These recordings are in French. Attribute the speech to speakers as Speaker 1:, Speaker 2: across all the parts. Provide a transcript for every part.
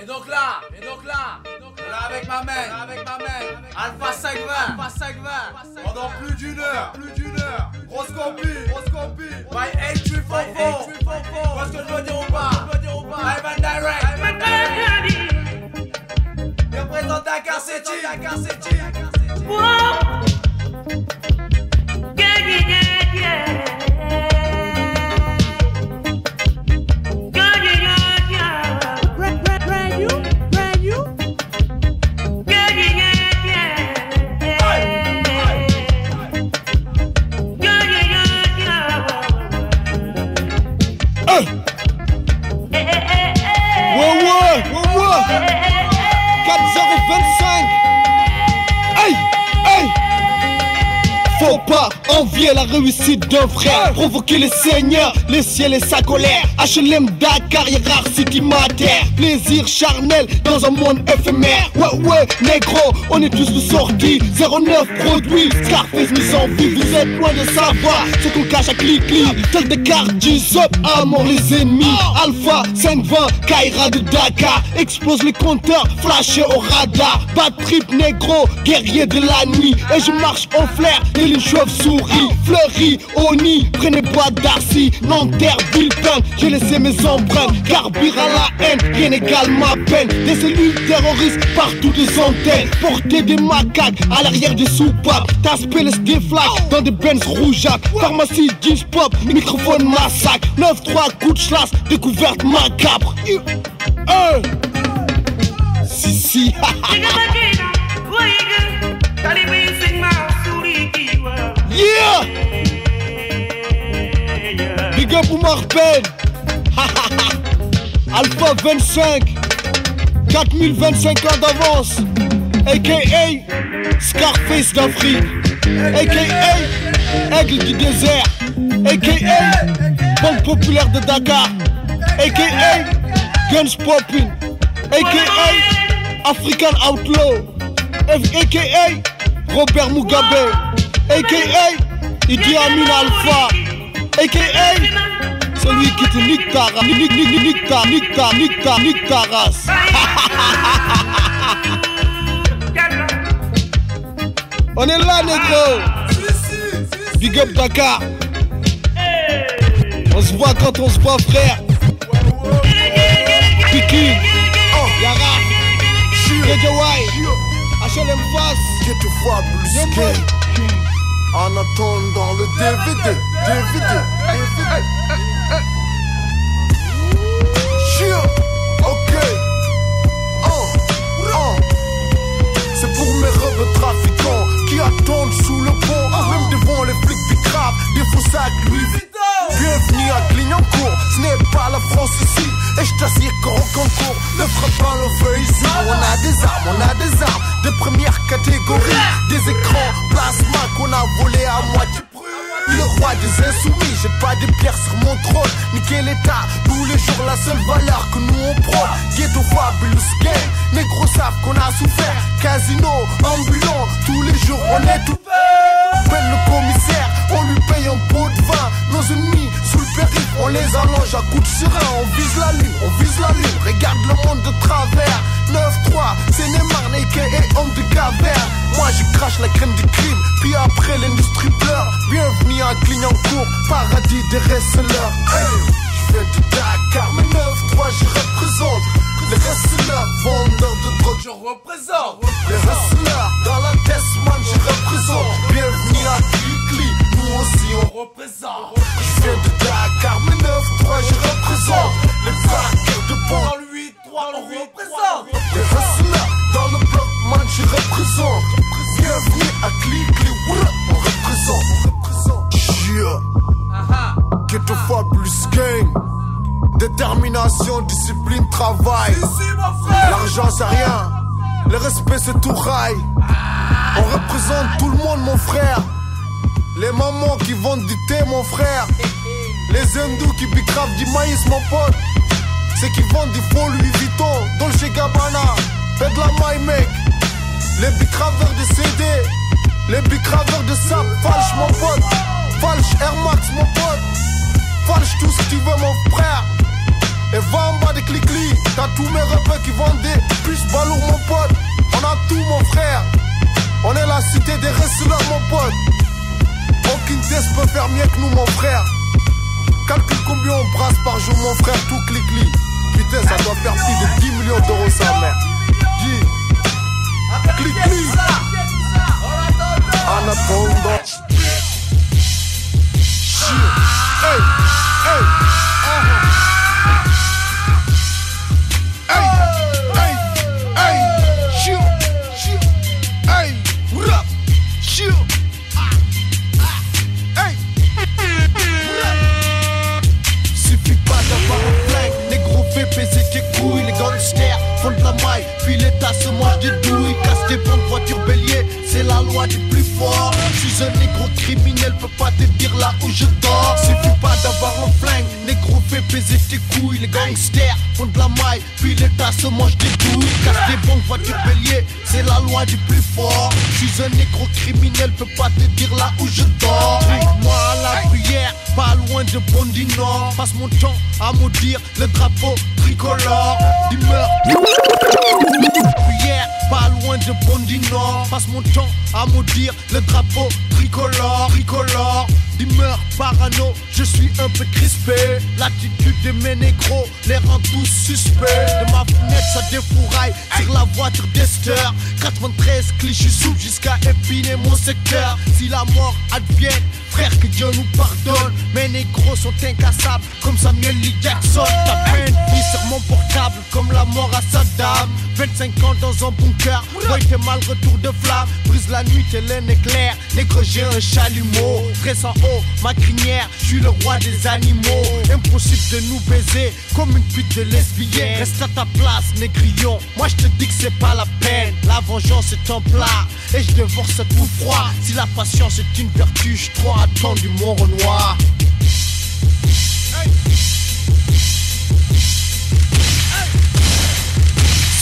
Speaker 1: Et donc là, avec ma mère, Alpha 520, pendant plus d'une heure, grosse copie, by H344, parce que je veux dire ou pas, live and direct, je représente Dakar City,
Speaker 2: Faut pas envier la réussite d'un frère, provoquer les seigneurs, les ciels et sa colère. HLM Dakar, hiérarchie climatère, plaisir charnel dans un monde éphémère. Ouais, négro, on est tous sortis. 09 produits, Scarface nous envie. Vous êtes loin de savoir ce qu'on cache à Clicli. Tel des cartes du Zop, à mort les ennemis. Alpha 520, Kaira de Dakar, explose les compteurs, flashé au radar. Pas de trip négro, guerrier de la nuit. Et je marche en flair, une chauve-souris, fleurie, Oni, prenez bois d'Arcy, Nanterre, Villepin, j'ai laissé mes empreintes, carbure à la haine, rien n'égale ma peine, des cellules terroristes partout des antennes, porter des macaques à l'arrière des soupapes, t'aspect des flaques dans des Benz rougeaques, pharmacie, jeans pop, microphone massacre, 9-3 coups de chasse, découverte macabre. Si, yeah! Big up Oumar Ben. Alpha 25, 4025 ans d'avance, a.k.a. Scarface d'Afrique, a.k.a. Aigle du désert, a.k.a. Banque populaire de Dakar, a.k.a. Guns Poppin', a.k.a. African Outlaw, a.k.a. Robert Mugabe, a.k.a. Idi Amin Alpha, a.k.a. celui qui te nique ta race. On est là, négro. Big up Dakar. On se voit quand on se voit, frère. Piki, Yara, Redjawai, HLM Face,
Speaker 3: Get the Fabulous Gang. En attendant le DVD. Ok. C'est pour mes rebeux trafiquants qui attendent sous le pont, même devant les flics bicraves, des faux sacs Louis Vuitton. Bienvenue à Clignancourt, ce n'est pas la France ici. Et je t'assure qu'en concours ne fera pas le feu ici. On a des armes de première catégorie, des écrans plasma qu'on a volé à moitié. Le roi des insoumis, j'ai pas des pierres sur mon trône. Niquer l'état, tous les jours la seule valeur que nous on prône. Ghetto Fabulous Gang, négros savent qu'on a souffert. Casino, ambulant, tous les jours on est tout peine le commissaire, on lui paye un pot de vin. Nos ennemis sous le périph', on les allonge à coups de serein. On vise la lune, regarde le monde de travers. 9-3, c'est Neymar, a.k.a. homme de caverne. Moi je crache la crème du crime, puis après l'industrie pleure. Bienvenue à Clignancourt, paradis des wrestlers. Hey, je viens de Dakar, mais 9-3 je représente. Les wrestlers, vendeurs de drogue, je représente. Les wrestlers, dans la Testman, je représente. Bienvenue à Clicli, nous aussi on représente. Je viens de Dakar, mais 9-3 je représente. Les braqueurs de pont, dans le 8-3 on représente. Les wrestlers, dans le bloc, man, je représente. Bienvenue à Clicli, on représente. Get the Fabulous Gang. Détermination, discipline, travail. L'argent c'est rien, le respect c'est tout rail. On représente tout le monde mon frère. Les mamans qui vendent du thé mon frère. Les hindous qui bicravent du maïs mon pote. C'est qui vendent du faux Louis Vuitton, Dolce Gabbana, fais de la maille mec. Les bicraveurs de CD, les bicraveurs de sap, falche mon pote. Falche Air Max mon pote. Falche tout ce que tu veux mon frère. Et va en bas des clics-clics. T'as tous mes repères qui vendent des puces balourds mon pote. On a tout mon frère. On est la cité des wrestlers mon pote. Aucune test peut faire mieux que nous mon frère. Calcule combien on brasse par jour mon frère, tout clic-clic. Putain ça doit faire plus de 10 millions d'euros sa mère. Dis clic-clic. En attendant. Hey, hey, hey, hey, hey, chill, chill, hey, rap, chill, hey. Suffit pas d'avoir un flingue, négro fait baiser tes couilles, les gangsters font de la maille, puis l'État se mange des douilles, casse des banques, voitures béliers, c'est la loi du plus fort. Je suis un négro criminel, peux pas te dire là où je dors. Suffit pas d'avoir un flingue, négro fait baiser tes couilles, les gangsters font de la maille, puis l'État se mange des douilles, casse des banques, voitures béliers, c'est la loi du plus fort. Je suis un négro criminel, peux pas te dire là où je dors. Moi à la prière, pas loin de Bondy Nord, passe mon temps à maudire le drapeau tricolore. D'humeur prière, pas loin de Bondy Nord, passe mon temps à maudire le drapeau tricolore, tricolore. D'humeur parano, je suis un peu crispé. L'attitude de mes négros les rend tous suspects. De ma fenêtre ça défouraille sur la voiture d'Esther. 93 clichés soupe jusqu'à épiner mon secteur. Si la mort advienne, frère que Dieu nous pardonne. Mes négros sont incassables comme Samuel Lee Jackson. Ta peine vie sur mon portable comme la mort à Saddam. 25 ans dans un bunker, ouais t'es mal retour de flamme. Brise la nuit t'es l'un éclair, négro j'ai un chalumeau. Dresse en haut ma crinière, je suis le roi des animaux. Impossible de nous baiser comme une pute de lesbienne. Reste à ta place négrillon, moi je te dis que c'est pas la peine. La vengeance est un plat et je dévore ce tout froid. Si la patience est une vertu, je trop attendu mon Renoir.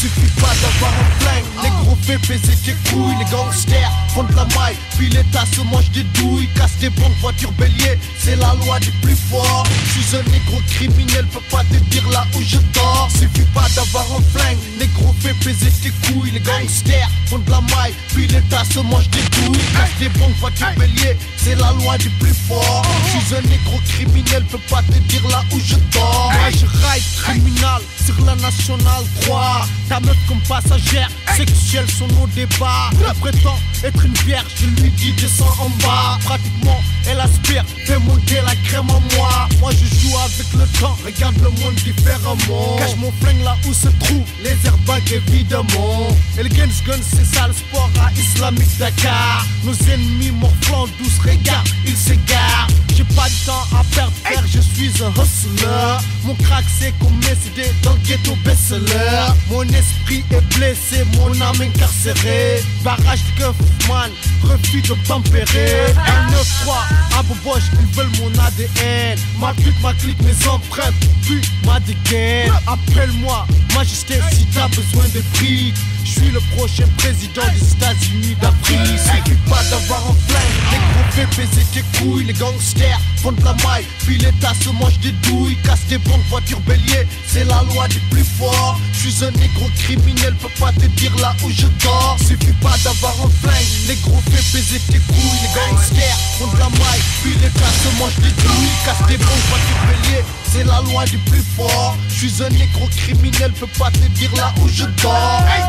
Speaker 3: Suffit pas d'avoir un flingue, négro fait baiser tes couilles. Les gangsters font de la maille, puis l'État se mange des douilles, casse des banques, voitures béliers, c'est la loi du plus fort. Je suis un négro criminel, peux pas te dire là où je dors. Suffit pas d'avoir un flingue, négro fait baiser tes couilles. Les gangsters font de la maille, puis l'État se mange des douilles, casse des banques, voitures béliers, c'est la loi du plus fort. Je suis un négro criminel, peux pas te dire là où je dors. Moi je ride criminal sur la nationale 3. Ta meuf comme passagère, sexuelle son au débat. Elle prétend être une vierge, je lui dis descends en bas. Pratiquement elle aspire, fait monter la crème en moi. Moi je joue avec le temps, regarde le monde différemment. Cache mon flingue là où se trouvent les airbags évidemment. Et le Guns c'est ça le sport à Islamique Dakar. Nos ennemis morflants douce, regarde, ils s'égarent. J'ai pas de temps à perdre frère, je suis un hustler. Mon crack c'est comme CD dans le ghetto best-seller. Mon esprit est blessé, mon âme incarcérée. Barrage de Guffman, refus de tempérer. 1-9-3, à Boboche, ils veulent mon ADN. Ma pute, ma clique, mes empreintes, puis ma dégaine. Appelle-moi, majesté, si t'as besoin de fric. Je suis le prochain président des États-Unis d'Afrique. Suffit pas d'avoir un flingue, les gros fait baiser tes couilles. Les gangsters font de la maille, puis l'État se mange des douilles, casse des banques, voitures béliers, c'est la loi du plus fort. Je suis un négro criminel, peux pas te dire là où je dors. Suffit pas d'avoir un flingue, les gros fait baiser tes couilles. Les gangsters font de la maille, puis l'État se mange des douilles, casse des banques, voitures béliers, c'est la loi du plus fort. Je suis un négro criminel, peux pas te dire là où je dors. Hey,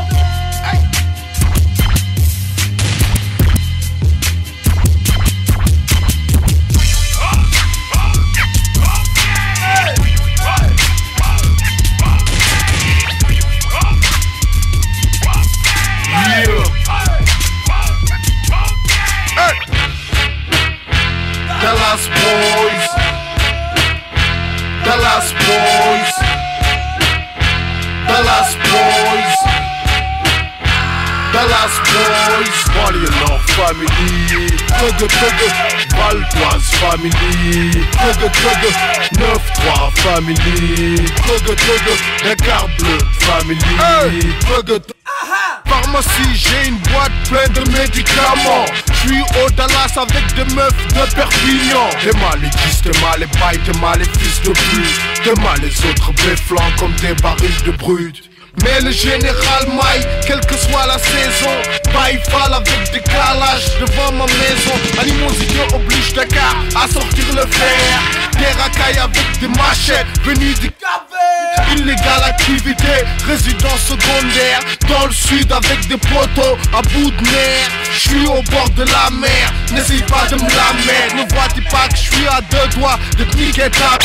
Speaker 3: hey. Dallas boys, Dallas boys, Dallas boys, Dallas boys, Montréal family, Valdoise family, 9-3 family, Dakar bleu family, pharmacie, j'ai une boîte pleine de médicaments. J'suis au Dallas avec des meufs de Perpignan. T'es mal les 10, t'es mal les bails, t'es mal les fils de pute. Demain les autres béflants comme des barils de brut. Mais le général maille, quelle que soit la saison, baille-fall avec des calages devant ma maison. Animosité oblige Dakar à sortir le fer. Des racailles avec des machettes venues du Cap-Vert. Illégale activité, résidence secondaire. Dans le sud avec des poteaux à bout de nerfs. J'suis au bord de la mer, n'essaye pas de me la mettre. Ne vois-tu pas que j'suis à 2 doigts de te niquer ta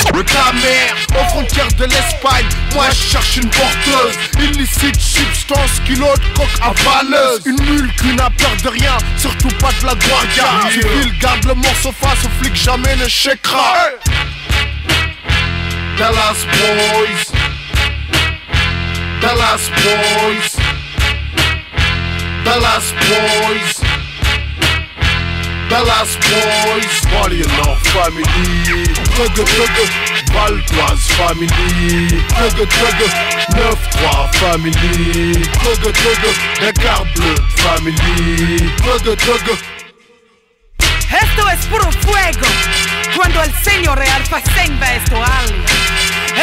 Speaker 3: mère. Aux frontières de l'Espagne, moi je cherche une porteuse. Illicite, substance, kilo de coke avaleuse. Une mule qui n'a peur de rien, surtout pas de la guardia. Civil, garde le morceau face au flic, jamais ne checkera. Dallas Boys, Dallas Boys, Dallas Boys, Dallas Boys, Body Nord Family, Valdoise Family, 9-3 Family, Dakar Bleu Family,
Speaker 4: Esto es puro fuego, cuando el señor Alpha Sein ve esto Ali.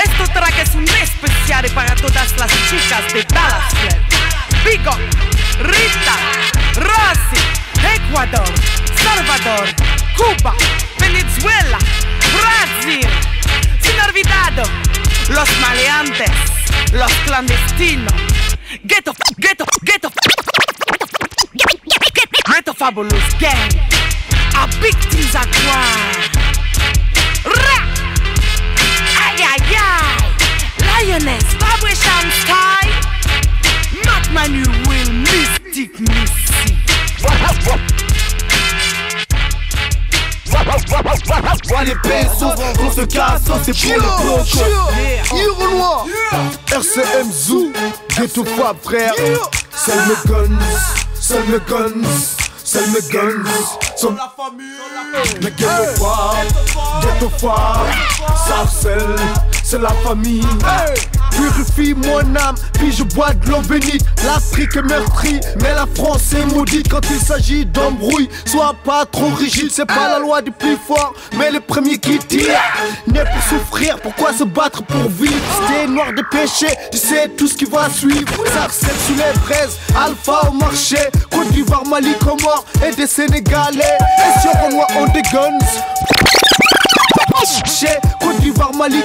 Speaker 4: Esto track es un especial para todas las chicas de Dallas, Vigo, Rita, Rossi, Ecuador, Salvador, Cuba, Venezuela, Brasil. Sin olvidado, los maleantes, los clandestinos, Ghetto Fabulous Gang, a Big Things Aqua. Ay, ay, ay, Lioness, Vibration Style, Mac Manu Will, Mystic Missy.
Speaker 2: Les pesos, on se casse, c'est pour le bloc. Hiro Noir, RCM Zoo, Ghetto Fab frère. Sell me guns, sell me guns. Sur la famille, mais Ghetto Fab, Sarcelles, c'est la famille. Purifie mon âme, puis je bois de l'eau bénite. L'Afrique est meurtrie, mais la France est maudite. Quand il s'agit d'embrouille, sois pas trop rigide. C'est pas la loi du plus fort, mais le premier qui tire. Né pour souffrir, pourquoi se battre pour vivre? C'était noir de péché, tu sais tout ce qui va suivre. Sarcelles sous les braises, Alpha au marché. Côte d'Ivoire, Mali, Comores et des Sénégalais. Et sur Renoir on des guns. Côte d'Ivoire, Mali,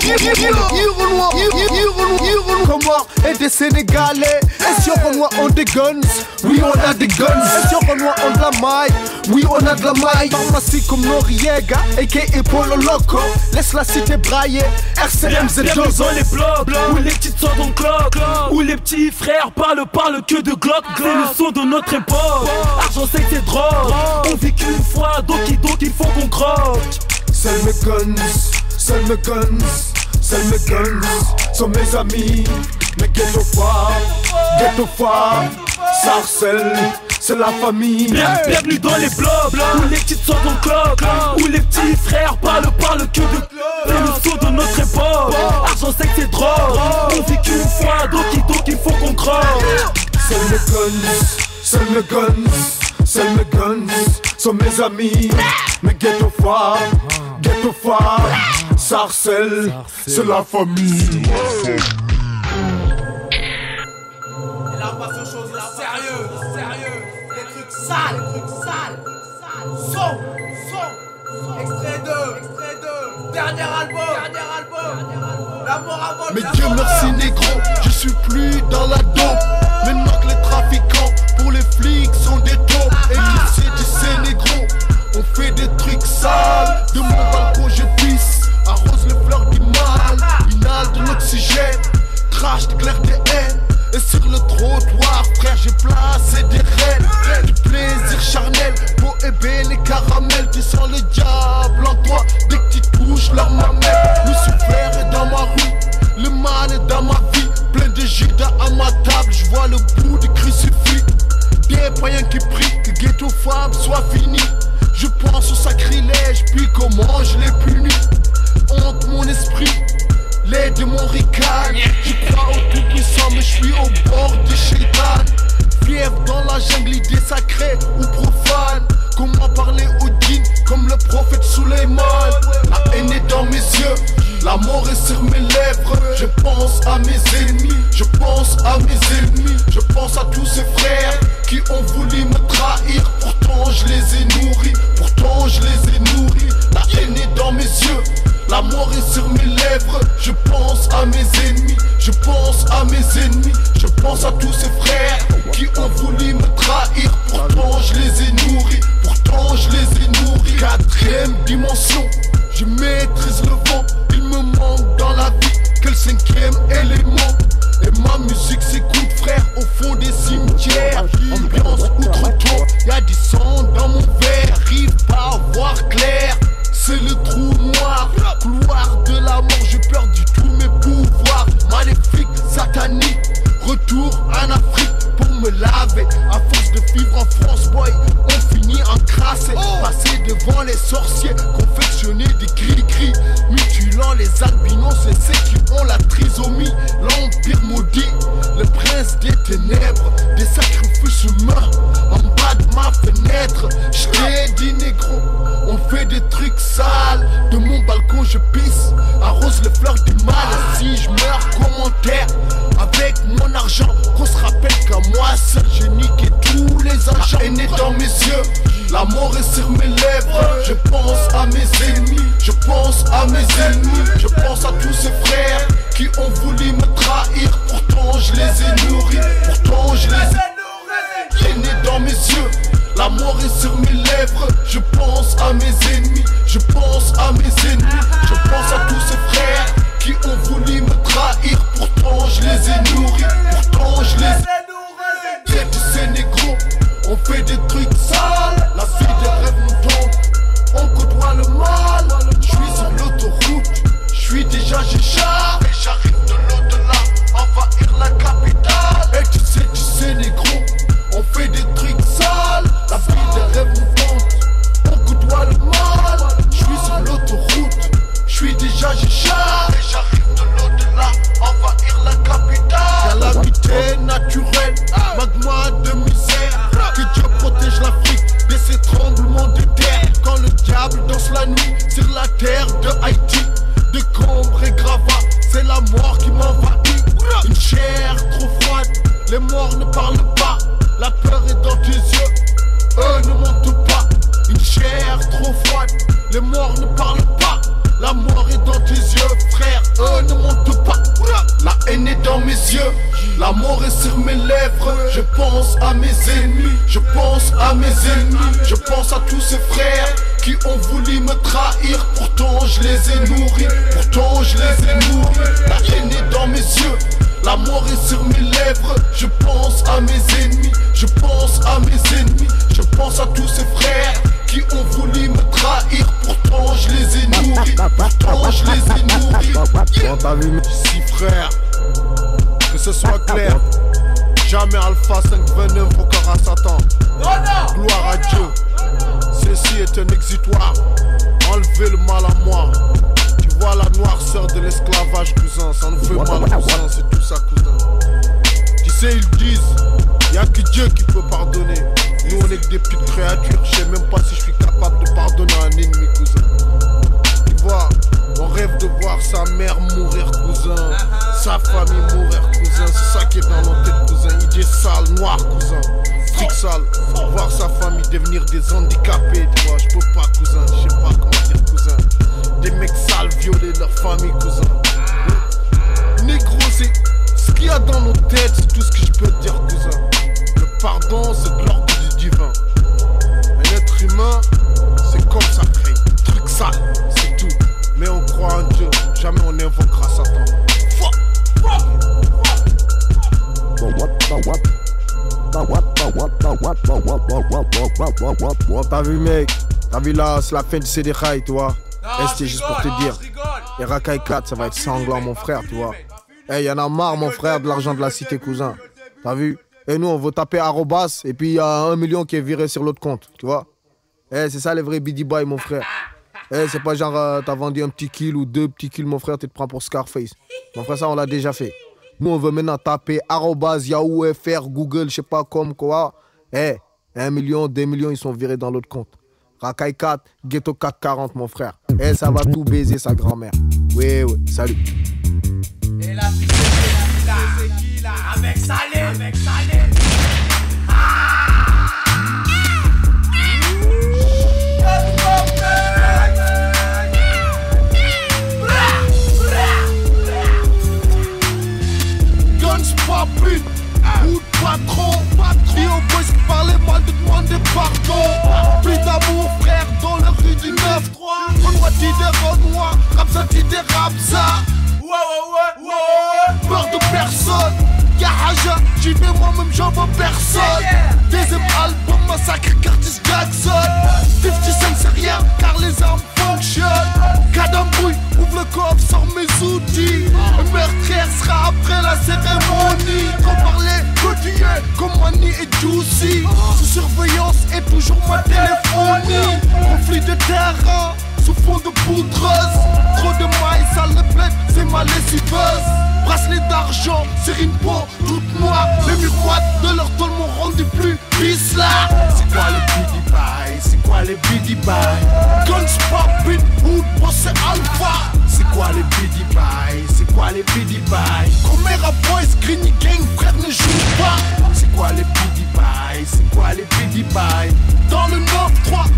Speaker 2: Comores et des Sénégalais. Et sur Renoir on des guns. Oui on a des guns. Et sur Renoir on de la maille. Oui on a de la maille. Pharmacie comme Noriega, a.k.a. Polo Loco. Laisse la cité brailler. RCM c'est
Speaker 5: dans les blocs où les petites sortent en cloque, où les petits frères parlent que de Glock. C'est le son de notre époque. Argent c'est que c'est drogue. On vit qu'une fois, donc il faut qu'on croque.
Speaker 2: Sell me guns, sell me guns, sell me guns. Sont mes amis, mais Ghetto Fab, Sarcelles, c'est la famille.
Speaker 5: Bienvenue dans les blocs où les petites sortent en cloque, où les petits frères parlent que de c'est le son de notre époque. Argent c'est que c'est drogue. On vit qu'une fois, donc il faut qu'on croque.
Speaker 2: Sell me guns, sell me guns, sell me guns. Sont mes amis, mais Ghetto Fab, Sarcelles, c'est la famille.
Speaker 1: Il a pas ce chose là, sérieux. Des trucs sales. Son. Extrait 2. Dernier album. La mort avant.
Speaker 2: Mais Dieu merci négro, je suis plus dans la dope. Maintenant que les trafiquants, pour les flics sont des taupes. Et qui c'est négro, on fait des trucs sales. De mon balcon je pisse, arrose les fleurs du mal. Inhale de l'oxygène, crache d'éclair des haines. Et sur le trottoir, frère, j'ai placé des reines. Du plaisir charnel, pour ébéner les caramels. Tu sens le diable en toi, dès que tu touches leur mamelle. Lucifer est dans ma rue, le mal est dans ma vie. Plein de Judas à ma table, je vois le bout du crucifix. Des païens qui prient que Ghetto Fab soit fini. Je pense au sacrilège, puis comment je l'ai puni. Honte mon esprit, les démons ricanent. Je crois au tout puissant, mais je suis au bord du shaitan. Fièvre dans la jungle, idée sacrée ou profane. Comment parler au djinn comme le prophète Suleiman. La haine est dans mes yeux,
Speaker 3: La mort est sur mes lèvres. Je pense à mes ennemis. Je pense à mes ennemis. Je pense à tous ces frères qui ont voulu me trahir. Pourtant je les ai nourris. Pourtant je les ai nourris. La haine est dans mes yeux. La mort est sur mes lèvres. Je pense à mes ennemis. Je pense à mes ennemis. Je pense à tous ces frères qui ont voulu me trahir. Pourtant je les ai nourris. Pourtant je les ai nourris. Quatrième dimension, je maîtrise le vent. Il me manque dans la vie que le cinquième élément. Et ma musique s'écoute frère au fond des cimetières. Ambiance outre-temps, y'a du sang dans mon verre. Arrive pas à voir clair, c'est le trou noir. Couloir de la mort, j'ai perdu tous mes pouvoirs. Maléfique, satanique, retour en Afrique pour me laver. À force de vivre en France, boy, on finit en crassé. Passer devant les sorciers, confectionner des cris-cris, mutilant les albinos et ceux qui ont la trisomie. L'empire maudit, le prince des ténèbres, des sacrifices humains en bas de ma fenêtre. Je t'ai dit négro, on fait des trucs sales. De mon balcon je pisse, arrose les fleurs du mal. Si je meurs, commentaire avec mon argent, qu'on se rappelle qu'à moi seul j'ai niqué tous les agents. La haine est dans mes yeux, la mort est sur mes lèvres. Je pense à mes ennemis, je pense à mes ennemis. Je pense à tous ces frères qui ont voulu me trahir. Pourtant je les ai nourris, pourtant je les ai. La haine est dans mes yeux, la mort est sur mes lèvres. Je pense à mes ennemis, je pense à mes ennemis. Je pense à tous ces frères qui ont voulu me trahir. Pourtant je les ai nourris, pourtant je les ai. C'est du Sénégal, on fait des trucs sales. La vie des rêves nous tombe, on côtoie le mal. Je suis sur l'autoroute, je suis déjà j'échappe. Et j'arrive de l'au-delà, envahir la capitale. Et tu sais du Sénégal, on fait des trucs sales. La vie des rêves nous tombe, on côtoie le mal. Je suis sur l'autoroute, je suis déjà j'échappe. Et j'arrive de l'au-delà, envahir la capitale. Calamité naturelle, magma de misère. Que Dieu protège l'Afrique de ces tremblements de terre. Quand le diable danse la nuit sur la terre de Haïti, de Combre et Grava, c'est la mort qui m'envahit. Une chair trop froide, les morts ne parlent pas. La peur est dans tes yeux, eux ne mentent pas. Une chair trop froide, les morts ne parlent pas. La mort est dans tes yeux, frère, eux ne mentent pas. La haine est dans mes yeux, la mort est sur mes lèvres. Je pense à mes ennemis, je pense à mes ennemis. Je pense à tous ces frères qui ont voulu me trahir. Pourtant je les ai nourris, pourtant je les ai nourris. La haine est dans mes yeux, la mort est sur mes lèvres. Je pense à mes ennemis, je pense à mes ennemis. Je pense à tous ces frères qui ont voulu me trahir. Pourtant je les ai nourris, pourtant je les ai nourris.
Speaker 2: Bon, t'as vu, mais
Speaker 3: Si frère, que ce soit clair, jamais Alpha 529 au corps à Satan. Gloire à Dieu, ceci est un exutoire. Enlevez le mal à moi. Tu vois la noirceur de l'esclavage, cousin. Ça nous fait mal, cousin, c'est tout ça, cousin. Tu sais, ils disent, y'a que Dieu qui peut pardonner. Nous on est que des petites créatures. Je sais même pas si je suis capable de pardonner à un ennemi, cousin. Tu vois, on rêve de voir sa mère mourir, cousin. Sa famille mourir, cousin. C'est ça qui est dans nos têtes, cousin. Il est sale, noir, cousin. Fric sale. Voir sa famille devenir des handicapés, tu vois. Je peux pas, cousin. Je sais pas comment dire, cousin. Des mecs sales violer leur famille, cousin. Négro, c'est ce qu'il y a dans nos têtes, c'est tout ce que je peux te dire, cousin. Le pardon, c'est de l'ordre du divin. Un être humain, c'est comme ça, frère. Truc sale, c'est tout. Mais on croit en Dieu, jamais on invoquera Satan. Fuck.
Speaker 2: Bon, t'as vu, mec, t'as vu là, c'est la fin du CDK, tu vois. C'était juste pour te dire. Et Rakai 4, ça va être sanglant, mon frère, tu vois. Eh, y'en a marre, mon frère, de l'argent de la cité, cousin. T'as vu? Et nous, on veut taper arrobas, et puis il y a 1 million qui est viré sur l'autre compte, tu vois. Eh, c'est ça les vrais Biddy Boy, mon frère. Eh, c'est pas genre, t'as vendu un petit kill ou 2 petits kills, mon frère, tu te prends pour Scarface. Mon frère, ça, on l'a déjà fait. Nous, on veut maintenant taper arrobas, Yahoo, FR, Google, je sais pas comme quoi. Eh, 1 million, 2 millions, ils sont virés dans l'autre compte. Racaille 4, Ghetto 440 mon frère. Eh, ça va tout baiser sa grand-mère. Oui, oui, salut.
Speaker 1: Et là, tu sais c'est qui là? Avec Salé, avec Salé.
Speaker 2: Guns Papine, ou de patron. Dis aux boys qui parlaient mal de demander pardon. Plus d'amour frère dans la rue du 9-3. Renoir dit des Renoirs, Ramza dit des Ramza. Peur de personne, y'a Haja, j'y vais moi-même j'en vois personne. Deuxième album massacre Curtis Jackson. 50 c'est rien car les armes fonctionnent. Cadambrouille, ouvre le coffre, sors mes outils. Un meurtrière sera après la cérémonie. Trop parler, que tu es comme Mani et Juicy. Sous surveillance et toujours ma téléphonie. Conflit de terrain, sous fond de poudreuse. Trop de mailles, sale de bled, c'est ma lessiveuse. Bracelet d'argent, c'est une peau toute noire. Les miroirs de leur tôle m'ont rendu plus là. C'est quoi les biddy bye? C'est quoi les biddy bye? Guns Papine, Hood, Boss c'est Alpha. C'est quoi les biddy bye? C'est quoi les biddy bye? Comera Boys, Greeny Gang, frère ne joue pas. C'est quoi les biddy bye? C'est quoi les biddy bye? Dans le 9-3,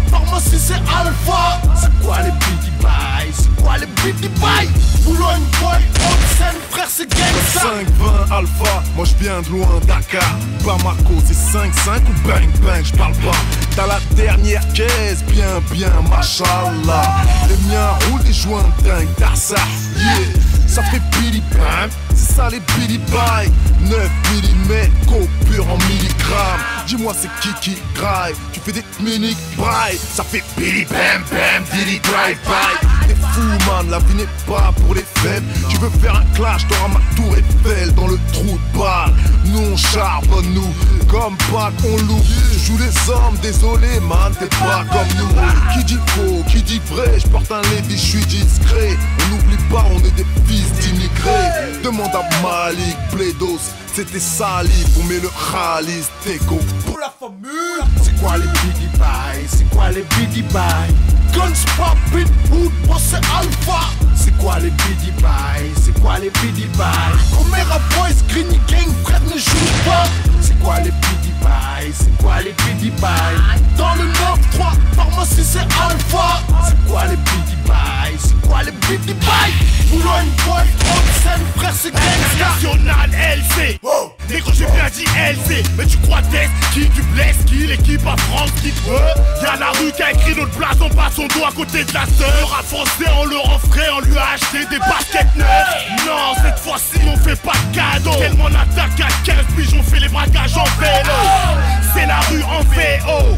Speaker 2: pharmacie c'est Alpha. C'est quoi les biddy bye? C'est quoi les biddy bye? Boulogne Boy, Haute-Seine, frère c'est gangsta.
Speaker 3: 5-20 Alpha, moi j'viens de loin Dakar. Bamako c'est 5-5 ou bang bang, j'parle pas. T'as la dernière caisse, bien machallah. Les miens roulent des joints dingues d'Arsa, yeah. Ça fait Billy Bam, c'est ça les Billy Bye. 9 mm, coupure en milligrammes. Dis-moi c'est qui graille, tu fais des mini brailles. Ça fait Billy Bam Bam, Billy Drive By. T'es fou man, la vie n'est pas pour les faibles. Tu veux faire un clash, t'auras ma tour Eiffel dans le trou de balle. Nous on charbonne nous, comme Pac on loue. Tu joues les hommes, désolé man, t'es pas comme nous. Qui dit faux, qui dit vrai, je porte un Lévi, je suis discret. On n'oublie pas, on est des fils d'immigrés. Demande à Malik, Bledos, c'était salif, on met le Khalis, Teco.
Speaker 1: Pour la formule.
Speaker 2: C'est quoi les biddy bye? C'est quoi les biddy bye? Guns Papine, Hood, Boss c'est Alpha. C'est quoi les biddy bye? C'est quoi les biddy bye? Comera Boys, Greeny Gang, frère ne joue pas. C'est quoi les biddy bye? C'est quoi les biddy bye? Dans le 9-3, pharmacie c'est Alpha. C'est quoi les biddy bye? C'est quoi les biddy bye? Boulogne Boy, Haute-Seine, frère c'est gangsta.
Speaker 3: National LC, oh. Négro j'ai bien dit LC. Mais tu crois test, qui tu blesses, qui l'équipe à France, qui y'a la rue qui a écrit notre place, on passe son dos à côté de la sœur. À français on leur offrait, on lui a acheté des baskets neuves. Non, cette fois-ci on fait pas de cadeau. Tellement on attaque à 15 piges, on fait les braquages en vélo. C'est la rue en VO,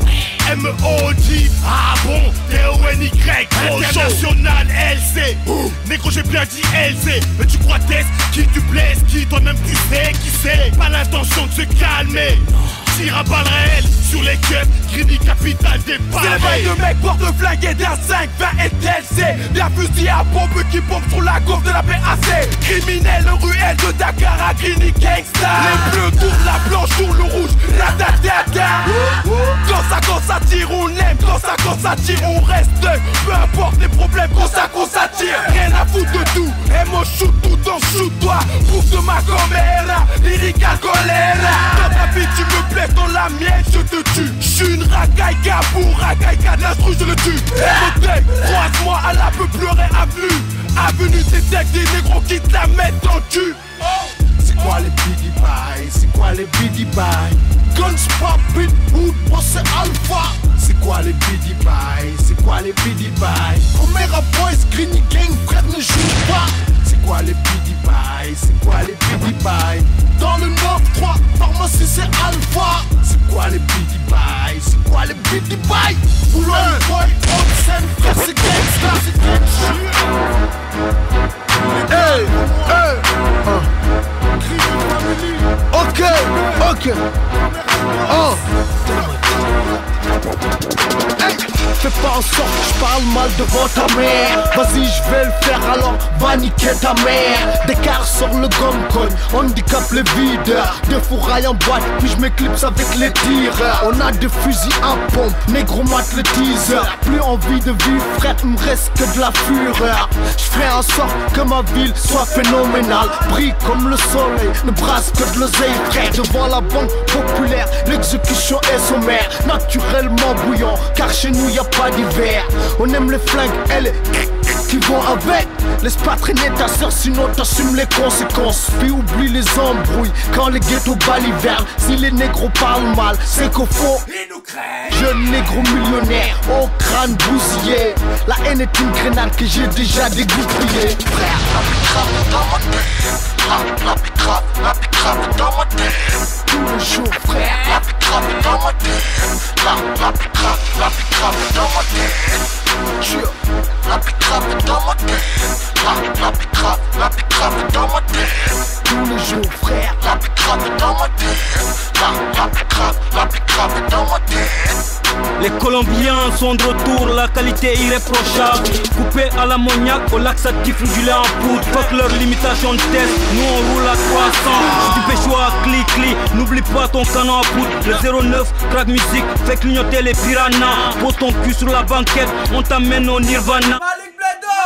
Speaker 3: M-O-D, ah bon, T-O-N-Y, International LC. Négro j'ai bien dit LC. Mais tu crois test, qui tu blesses, qui toi-même tu sais qui c'est. Pas l'intention de se calmer. Tire à balles réelles sur les keufs, Greeny capitale des pareils.
Speaker 5: C'est les bails de mecs porte-flingués d'un 5-20 et TLC. La fusil à pompe qui pompe sur la gaufre de la PAC. Criminel ruelle de Dakar à Greeny Gangsta. Les bleus tournent, la blanche tourne, le rouge, ratatata. Quand ça tire on aime, quand ça tire on reste. Peu importe les problèmes, quand ça tire. Rien à foutre de tout, et moi shoot tout dans shoot-toi. Bouffe de ma caméra, lyrical choléra. Dans ta vie tu me plais, dans la mienne je te tue. J'suis une racaille pour racaille de l'instru je le tue. Et modèle, croise-moi à la peu pleurer avenue des decks des négros qui te la mettent en cul.
Speaker 2: C'est quoi les biddy bye? C'est quoi les biddy bye? Guns Papine, Hood, Boss c'est Alpha. C'est quoi les biddy bye? C'est quoi les biddy bye? Comera Boys, Greeny Gang, frère ne joue pas. C'est quoi les biddy bye? C'est quoi les biddy bye? Dans le 9-3, pharmacie c'est Alpha. C'est quoi les biddy bye? C'est quoi les biddy bye? Boulogne Boy, Haute-Seine, frère c'est gangsta. Hey, hey, ok. Fais pas en sorte que je parle mal devant ta mère. Vas-y, je vais le faire, alors va niquer ta mère. Des cars sur le gomme-cogne, handicap les videurs. Des fourrailles en boîte, puis je m'éclipse avec les tireurs. On a des fusils à pompe, négro mate le teaser. Plus envie de vivre, frère, il me reste que de la fureur. Je ferai en sorte que ma ville soit phénoménale. Brille comme le soleil, ne brasse que de l'oseille, frère. Devant la banque populaire, l'exécution est sommaire. Naturellement bouillant, car chez nous y a pas d'hiver. On aime les flingues et les qui vont avec. Laisse pas traîner ta soeur, sinon t'assumes les conséquences. Puis oublie les embrouilles quand les ghettos balivernent. Si les négros parlent mal, c'est qu'au fond ils nous craignent. Jeune négro millionnaire, au crâne bousillé. La haine est une grenade que j'ai déjà dégoupillée. Frère, la pitrave dans ma tête. La pitrave dans ma tête. Tous les jours, frère, la pitrave dans ma tête. La pitrave dans ma tête. La pitrave dans ma tête. La pitrave dans ma tête. Tous les jours, frère, la pitrave dans ma tête. La pitrave dans ma tête.
Speaker 5: Les Colombiens sont de retour, la qualité irréprochable. Coupé à l'ammoniac, au laxatif, du lait en poudre. Fuck leur limitation de test, nous on roule à 300. Si tu fais choix, clic. N'oublie pas ton canon à poudre. Le 09, crack musique, fait clignoter les piranhas. Pose ton cul sur la banquette, on t'amène au Nirvana.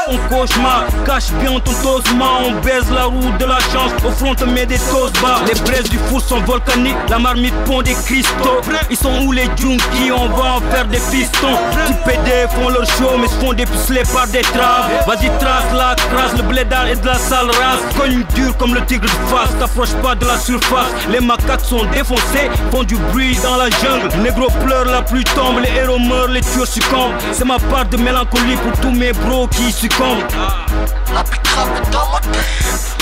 Speaker 5: On cauchemar, cache bien ton tosma. On baise la roue de la chance, au front te met des tosbas. Les braises du four sont volcaniques, la marmite pond des cristaux. Ils sont où les junkies, on va en faire des pistons. Petits PD font leur show mais se font dépuceler par des traves. Vas-y trace la crasse, le blédard et de la sale race. Cogne dur comme le tigre de face, t'approches pas de la surface. Les macaques sont défoncés, font du bruit dans la jungle. Les négros pleurent, la pluie tombe, les héros meurent, les tueurs succombent. C'est ma part de mélancolie pour tous mes bros qui succombent.
Speaker 2: La pitrave dans ma tête.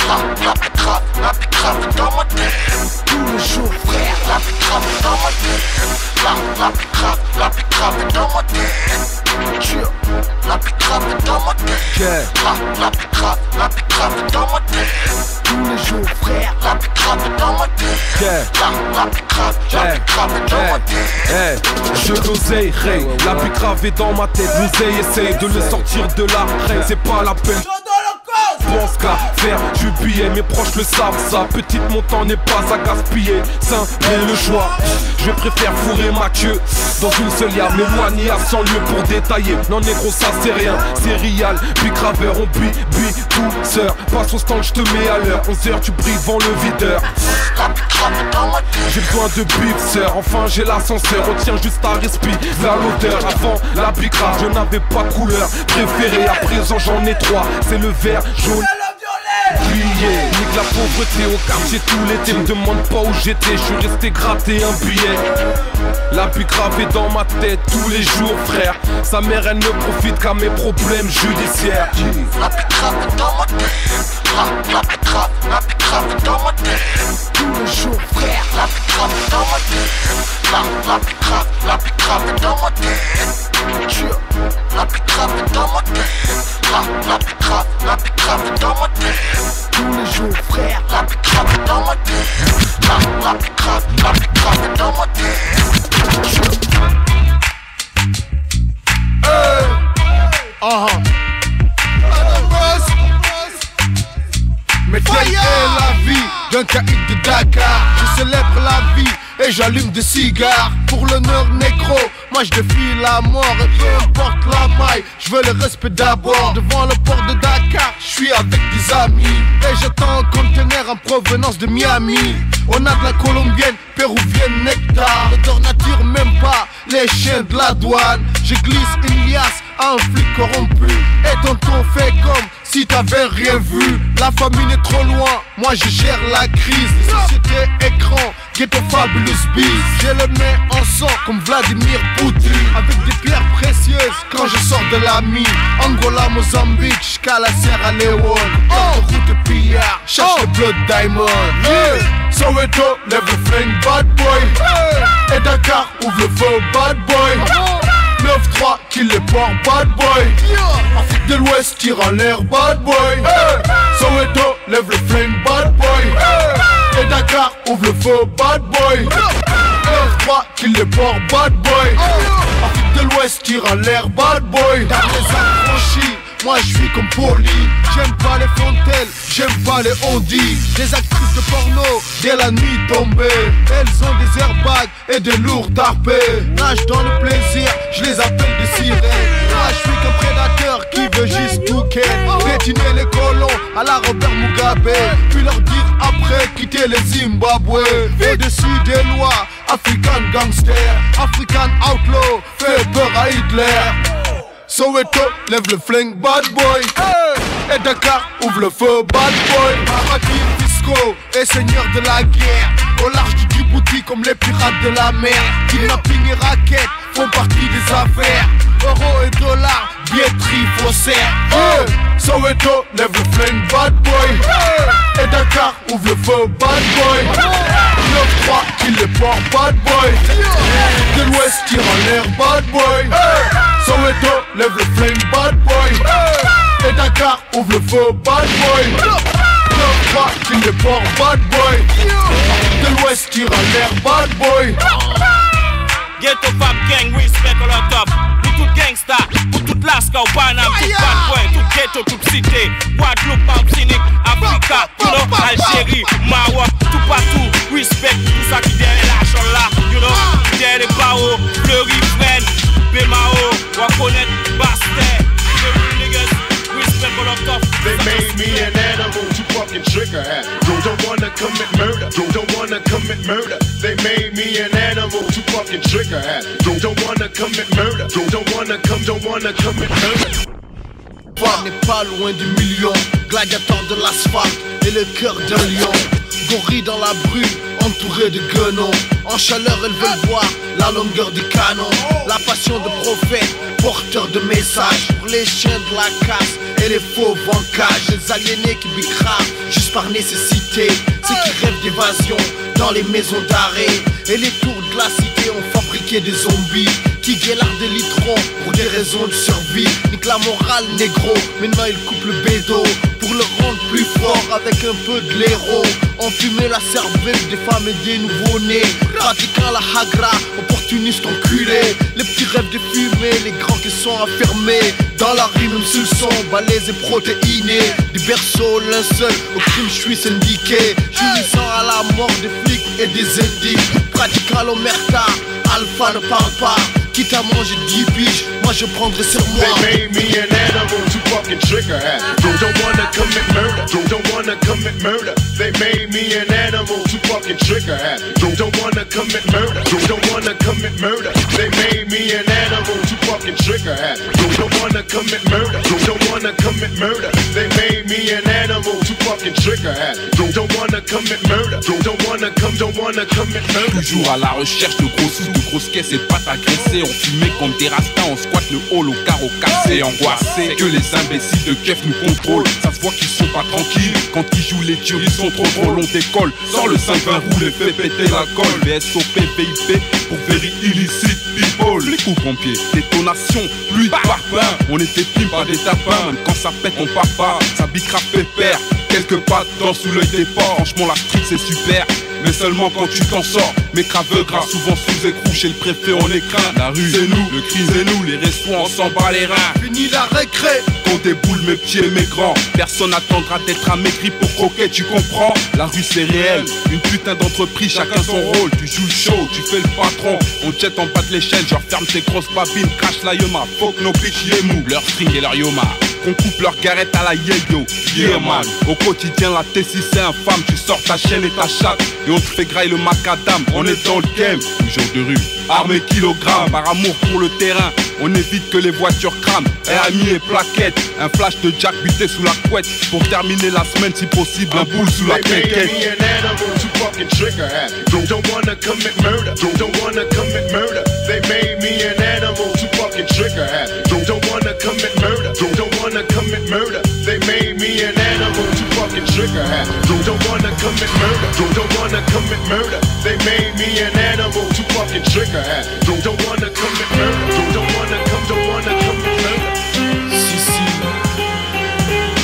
Speaker 2: La pitrave dans ma tête. Tous les jours, frère, la pitrave dans ma tête. La pitrave dans ma tête. La pitrave dans ma tête. La pitrave dans ma tête. Tous les jours, frère, la pitrave dans ma tête. La pitrave dans ma tête.
Speaker 3: Je l'oseille, Ray, la pitrave est dans ma tête. L'oseille essaye de le sortir de la reine, c'est pas la peine. Pense qu'à faire du billet, mes proches le savent ça. Petite montant n'est pas à gaspiller, simple est le choix. Je préfère fourrer ma queue dans une seule yard, m'éloigner à 100 lieues pour détailler. Non négro ça c'est rien, c'est réel. Puis graveur, on bui, pousseur. Passe au stand, je te mets à l'heure. 11h tu brilles devant le videur. J'ai besoin de bif sœur, enfin j'ai l'ascenseur. On tient juste à respirer vers l'odeur. Avant la bicrave, je n'avais pas couleur préférée. À présent j'en ai 3, c'est le vert, jaune, billet. Nique la pauvreté au quartier tout l'été. Me demande pas où j'étais, je suis resté gratter un billet. La bicrave est dans ma tête tous les jours frère. Sa mère elle ne profite qu'à mes problèmes judiciaires.
Speaker 2: La pitrave dans ma tête. La pitrave dans ma tête. Tous les jours frère, la pitrave dans ma tête. La pitrave dans ma tête. La pitrave dans ma tête. La pitrave dans ma tête. Tous les jours frère, la pitrave dans ma tête. La pitrave dans ma tête.
Speaker 3: Mais telle est la vie d'un caïd de Dakar. Je célèbre la vie et j'allume des cigares. Pour l'honneur négro, moi je défie la mort. Et peu importe la maille, je veux le respect d'abord. Devant le port de Dakar, je suis avec des amis. Et j'attends un conteneur en provenance de Miami. On a de la colombienne, péruvienne, nectar. L'odeur nature même pas, les chiens de la douane. Je glisse une liasse à un flic corrompu. Et tonton fait comme si t'avais rien vu. La famine est trop loin, moi je gère la crise. Société écran, ghetto fabulous beast. J'ai le nez en sang comme Vladimir Poutine. Avec des pierres précieuses quand je sors de la mine. Angola, Mozambique, jusqu'à la Sierra Leone. Route pillard, cherche le blood diamond. Soweto, lève le flingue bad boy. Et Dakar, ouvre le feu bad boy. 9-3, kill les ports bad boy. Afrique de l'Ouest, tire en l'air bad boy. Soweto, lève le flingue bad boy. Et Dakar, ouvre le feu bad boy. qu'il les porte bad boy. Afrique de l'Ouest tire en l'air bad boy. Dans les affranchis, moi je suis comme poli. J'aime pas les fontelles, j'aime pas les ondis. Des actrices de porno, dès la nuit tombée. Elles ont des airbags et des lourds tarpés. Nage dans le plaisir, je les appelle des sirènes. Moi je suis qu'un prédateur qui veut juste tout ken. Pétiner les colons à la Robert Mugabe. Puis leur dire après quitter les Zimbabwe. Au-dessus des lois, African gangster, African outlaw, fait peur à Hitler. Soweto, lève le flingue bad boy. Et Dakar, ouvre le feu bad boy. Paradis fiscaux et seigneurs de la guerre. Au large du Djibouti comme les pirates de la mer. Kidnapping et raquettes font partie des affaires. Euros et dollars, billetterie faussaire. Soweto, lève le flingue bad boy. Et Dakar, ouvre le feu bad boy. 9-3, qu'il les porte bad boy. De l'Ouest tire en l'air bad boy. Soweto, lève le flame bad boy. Et Dakar, ouvre le feu bad boy. 9-3, qu'il les porte bad boy. De l'Ouest tire en l'air bad boy.
Speaker 6: Ghetto Fab Gang, respect all on top. Pour tout gangsta, pour toute Lasca, au Panam, tout bad boy, tout ghetto, toute cité. Guadeloupe, Martinique, Africa, you know, Algérie, Maroc, tout partout. Respect tout ça qui derrière l'argent là, you know. Derrière les barreaux, Fleury, Fren, Bemao, Wakonet, Bastère. Respect all on top.
Speaker 3: They made me an animal to fucking trigger at. Don't wanna commit murder. Don't wanna commit murder. They made me an animal to fucking trigger at. Don't wanna commit murder. Don't wanna commit murder. Femme n'est pas loin du million. Gladiateur de l'asphalte et le cœur d'un lion. Gorille dans la brume, entouré de guenons. En chaleur, elles veulent voir la longueur du canon. La passion de prophète, porteur de messages. Pour les chiens de la casse et les fauves en cage. Les aliénés qui bicravent juste par nécessité. Ceux qui rêvent d'évasion dans les maisons d'arrêt. Et les tours de la cité ont fabriqué des zombies qui guélardent des litrons pour des raisons de survie. Nique la morale négro, maintenant ils coupent le bédo pour le rendre plus fort avec un peu de l'héros. Enfumer la cervelle des femmes et des nouveau-nés, pratiquant la hagra, opportunistes enculés. Les petits rêves de fumée, les grands qui sont enfermés dans la rue même s'ils sont balèzes et protéinés. Du berceau, linceul, au crime je suis syndiqué. Jouissant à la mort des flics et des indices. Pratiquant l'omerta, Alpha ne parle pas. Quitte à manger 10 biches, moi je prendrai sur moi. They made me an animal to fucking trigger at. Don't wanna commit murder. Don't wanna commit murder. They made me an animal to fucking trigger at. Don't wanna commit murder. Don't wanna commit murder. They made me an animal to fucking trigger at. Don't wanna commit murder. Don't wanna commit murder. They made me an animal to fucking trigger at. Don't wanna commit murder. Don't wanna commit murder.
Speaker 7: Toujours à la recherche de gros sous, de grosses caisses et de pâtes agressées. On fumait comme des rastas, on squatte le hall au carreau cassé. Angoissé que les imbéciles de keuf nous contrôlent. Ça se voit qu'ils sont pas tranquilles. Quand ils jouent les tirs, ils sont trop drôles. On décolle, sans le 5-20 roule et fait péter la colle. VSOP, VIP pour very illicite people. Les coups pompiers, détonation, pluie de parpaing. On était pris par des tapins. Même quand ça pète, on part pas. Ça bicra pépère. Quelques pattes dans sous l'œil des porcs. Franchement, la street c'est super. Mais seulement quand tu t'en sors. Mes craveux gras, souvent sous écrou. Chez le préfet on est craint. La rue c'est nous, le cri c'est nous. Les restos on s'en bat les reins.
Speaker 3: Fini la récré.
Speaker 7: Quand des boules mes petits et mes grands. Personne attendra d'être amaigri pour croquer, tu comprends. La rue c'est réel, une putain d'entreprise, chacun son rôle. Tu joues le show, tu fais le patron. On te jette en bas de l'échelle, genre ferme tes grosses babines. Crash la yoma, fuck nos bitch yémou. Leur string et leur yoma. Qu'on coupe leur garette à la yo, yeah man. Au quotidien la T6 c'est infâme. Tu sors ta chaîne et ta chatte et on te fait grailler le macadam. On est dans le game, toujours de rue. Armé kilogramme, par amour pour le terrain. On évite que les voitures crament. RMI et plaquettes, un flash de Jack buté sous la couette. Pour terminer la semaine si possible, un boule sous la quéquette.
Speaker 3: Don't wanna commit murder. Don't wanna commit murder. They made me an animal to fucking trigger at. Don't wanna commit murder. Don't wanna commit murder. They made me an animal to fucking trigger at. Don't wanna commit murder. Don't wanna commit murder. They made me an animal to fucking trigger at. Don't wanna commit murder. Don't wanna commit murder.
Speaker 2: Si.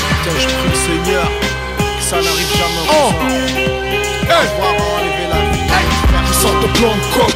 Speaker 2: Putain, je prie le Seigneur que ça n'arrive jamais comme ça. Voir enlever la vie. Je sors de plan de coq.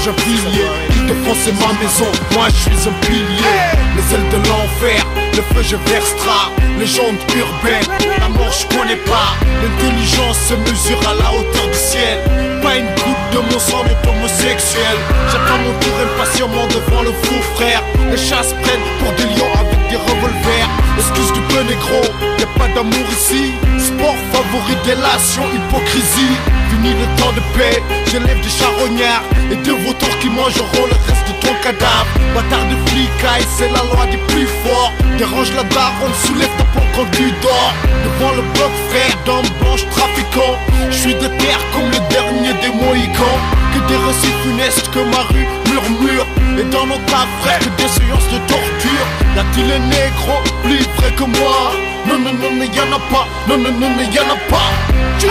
Speaker 3: forge un pilier. L'Île-de-France c'est ma maison, moi je suis un pilier. Les ailes de l'enfer, le feu je versera. Légende urbaine, la mort je connais pas. L'intelligence se mesure à la hauteur du ciel. Pas une goutte de mon sang n'est homosexuel. J'attends mon tour impatiemment devant le fou frère. Les chasses prennent pour des lions avec des revolvers. Excuse du peu négro, y'a pas d'amour ici. Sport favori, délation, hypocrisie. Fini le temps de paix, j'élève des charognards et deux vautours qui mangeront le reste de ton cadavre. Bâtard de flicaille, c'est la loi des plus forts. Dérange la daronne, soulève ta peau quand tu dors. Devant le bloc frère, dame blanche trafiquant. Je suis de terre comme le dernier des Mohicans. Que des récits funestes que ma rue murmure. Et dans nos cas frère, que des séances de torture. Y'a-t-il un négro plus vrai que moi? Non, non, non, non, y'en a pas. Non, non, non, non, y'en a pas.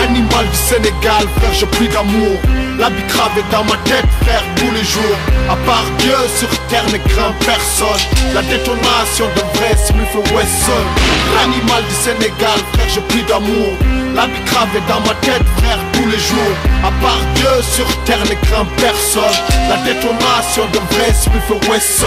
Speaker 3: Animal du Sénégal, frère, j'ai plus d'amour. La bicrave est dans ma tête, frère, tous les jours. À part Dieu, sur terre ne craint personne. La détonation de vrai Smith Wesson. L'animal du Sénégal, frère, j'ai plus d'amour. La bicrave est dans ma tête, frère, tous les jours. À part Dieu, sur terre ne craint personne. La détonation de vrai Smith Wesson.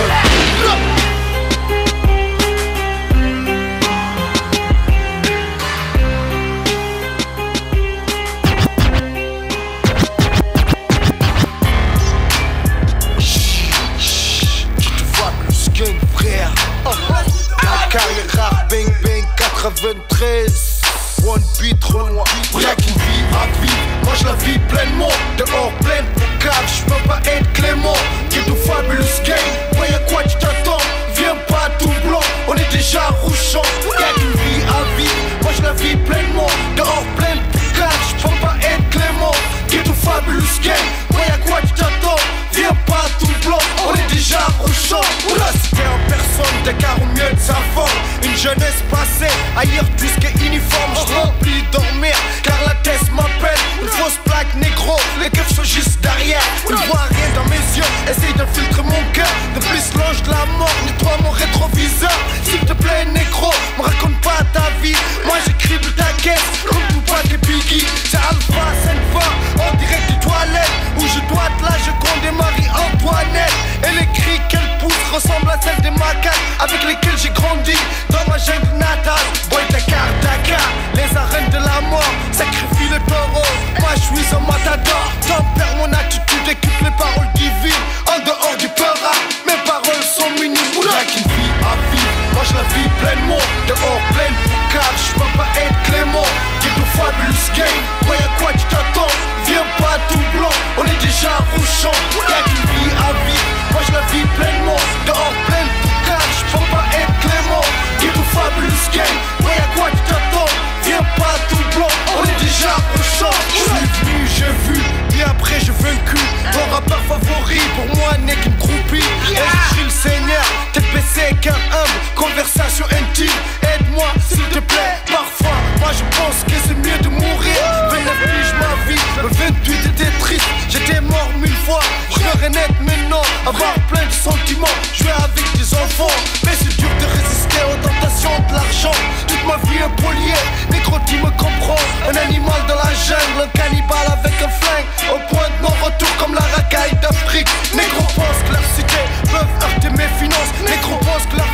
Speaker 8: Carrière rare, bang bang, 93. One beat, rien qu'une vie à vivre, moi je la vis pleinement. Dehors pleine de cave, j'peux pas être clément. Get to fabulous game, ouais y'a quoi tu t'attends? Viens pas tout blanc, on est déjà rouchant. Rien qu'une vie à vivre, moi je la vis pleinement. Dehors pleine de cave, j'peux pas être clément. Get to fabulous game, ouais y'a quoi tu t'attends? Viens pas tout blanc, on est déjà rouchant. Oula c'était en personne, d'écart au mieux de sa forme. Une jeunesse passée, ailleurs tout ce qui est uniforme. J'remplis dormir, car la thèse m'appelle. Une fausse plaque négro, les keufs sont juste derrière. Ils voient rien dans mes yeux, essaye d'infiltrer mon cœur. De plus l'ange de la mort, nettoie mon rétroviseur. S'il te plaît négro, me raconte pas ta vie. Moi j'écris de ta caisse, comme tout pas des Biggie. C'est Alpha, Sainte-Fa, en direct des toilettes. Où je dois être là, je compte des Marie-Antoinette. Et les cris qu'elle pousse ressemblent à celles des macaques avec lesquels j'ai grandi dans ma jungle natale. Boy Dakar, Dakar, les arènes de la mort sacrifie le taureau. Moi je suis un matador, tempère mon attitude, écoute les paroles divines. En dehors du peur, mes paroles sont minimes. Rien qu'une vie à vivre, moi je la vis pleinement. Dehors pleine pour cave, j'peux pas être clément. Get to fabulous game, ouais y'a quoi tu t'attends? Viens pas tout blanc, on est déjà rouchant. Rien qu'une vie à vivre, moi je la vis pleinement. Dehors pleine pour cave, j'peux pas être clément. Get to fabulous game, ouais y'a quoi tu t'attends? Viens pas tout blanc, on est déjà rouchant. J'suis venu, j'ai vu, et après j'ai vaincu. Mon rappeur favori pour moi n'est qu'une groupie. Et je crie le Seigneur, tête baissée qu'un humble. Conversation intime, aide-moi s'il te plaît. Parfois, moi je pense que c'est mieux de mourir. 29 piges ma vie, le 28 était triste. J'étais mort 1000 fois, je serais net maintenant. Avoir plein de sentiments, jouer avec des enfants. Mais c'est dur de résister aux tentations de l'argent. Toute ma vie est poliée, négro tu me comprends. Un animal de la jungle, un cannibale avec un flingue. Au point de non-retour comme la racaille d'Afrique. Négro pense que leur cité peuvent heurter mes finances. Négro pense que leur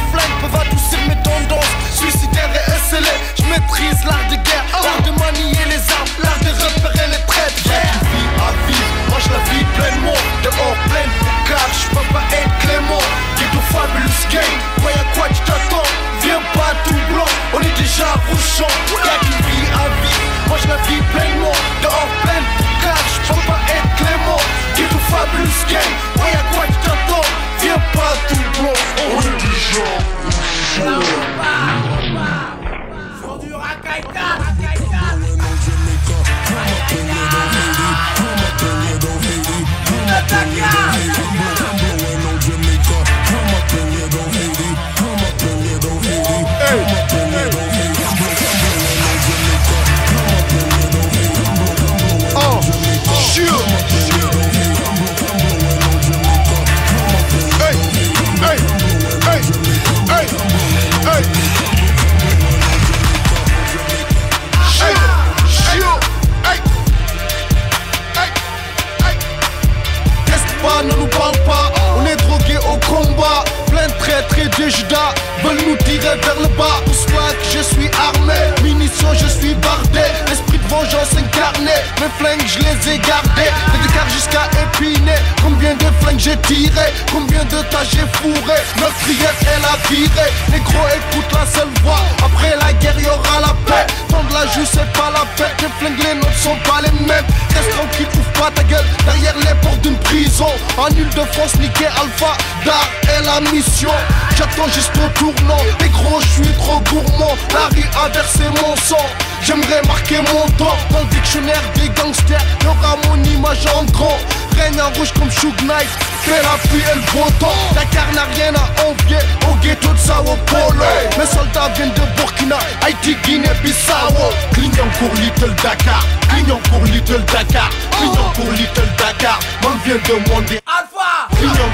Speaker 3: flingues, je les ai gardés. De Dakar jusqu'à Épinay, combien de flingues j'ai tiré, combien de tas j'ai fourré. Meurtrière elle a viré, négro écoute la seule voix. Après la guerre y'aura la paix, tendre la joue c'est pas la paix. Les flingues les nôtres sont pas les mêmes. Reste tranquille, ouvre pas ta gueule derrière les portes d'une prison. En Ile-de-France, niquer Alpha, Dar est la mission. J'attends juste au tournant, les gros je suis trop gourmand. La rue a versé mon sang, j'aimerais marquer mon temps. Dans le dictionnaire des gangsters, y'aura mon image en grand. Règne en rouge comme Shug Knight, fait la pluie et le beau temps. Dakar n'a rien à envier au ghetto de Sao Paulo. Mes soldats viennent de Burkina, Haïti, Guinée, Bissau. Clignant pour Little Dakar, clignant pour Little Dakar, clignant pour Little Dakar. On vient demander
Speaker 1: Alpha.
Speaker 3: clignant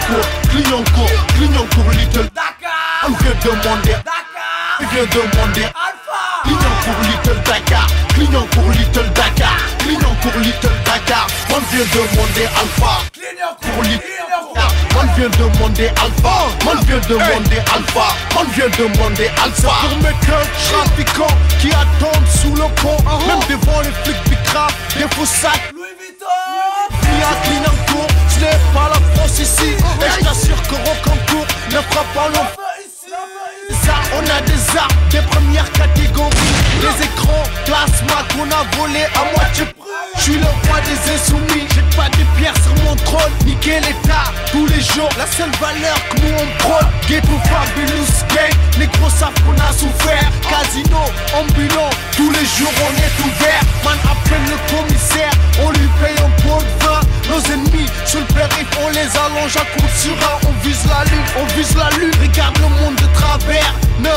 Speaker 3: pour Little
Speaker 1: Dakar.
Speaker 3: On vient demander
Speaker 1: Dakar.
Speaker 3: on vient demander
Speaker 1: Alpha.
Speaker 3: clignant pour Little Dakar, clignant pour Little Dakar, clignant pour Little Dakar. On vient demander Alpha pour Little Dakar. On vient demander Alpha, on vient demander Alpha, on vient demander Alpha. Pour mes trafiquants qui attendent sous le pont, même devant les flics bicraves, des faux sacs.
Speaker 1: Louis Vuitton.
Speaker 3: Ni à Clignancourt, ce n'est pas la France ici. Et je t'assure que Rocancourt ne fera pas long. Ça, on a des armes, des premières catégories. Les écrans, plasma qu'on a volé à moitié. Je suis le roi des insoumis, j'ai pas des pierres sur mon trône. Niquer l'état tous les jours, la seule valeur que nous on prône. Ghetto Fabulous Gang, les gros savent qu'on a souffert. Casino, ambulant, tous les jours on est ouvert. Man appelle le commissaire, on lui paye un pot de vin. Nos ennemis sur le périph', on les allonge à coups sur un. On vise la lune, on vise la lune. Regarde le monde de travers. 9-3,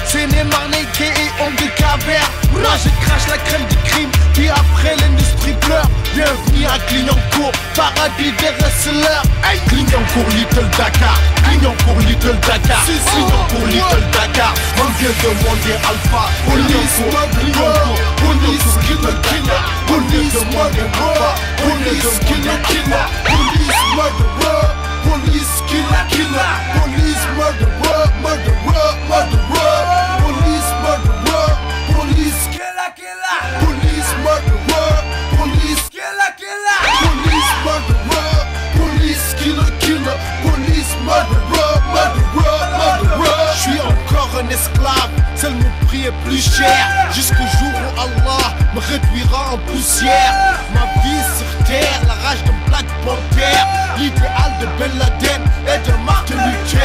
Speaker 3: c'est Neymar, Nike et homme de caverne. Moi je crache la crème du crime, puis après l'industrie pleure. Bienvenue à Clignancourt, paradis des wrestlers. Hey, Clignancourt, Little Dakar, Clignancourt, Little Dakar, Clignancourt, Little Dakar. On vient demander Alpha, police, Clignancourt, police, killer, killer, police, murderer, police, killer, killer, police, murderer, police, killer, killer, police, murderer, murderer, murderer, police, murderer, police,
Speaker 1: Killer, killer.
Speaker 3: police, murderer, police,
Speaker 1: Killer, killer.
Speaker 3: police, murderer, police, killer, killer, police, murderer, murderer, murderer. Je suis encore un esclave, seul mon prix est plus cher. Jusqu'au jour où Allah me réduira en poussière. Ma vie sur terre, la rage d'un Black Panther, l'idéal de Ben Laden et de Martin Luther.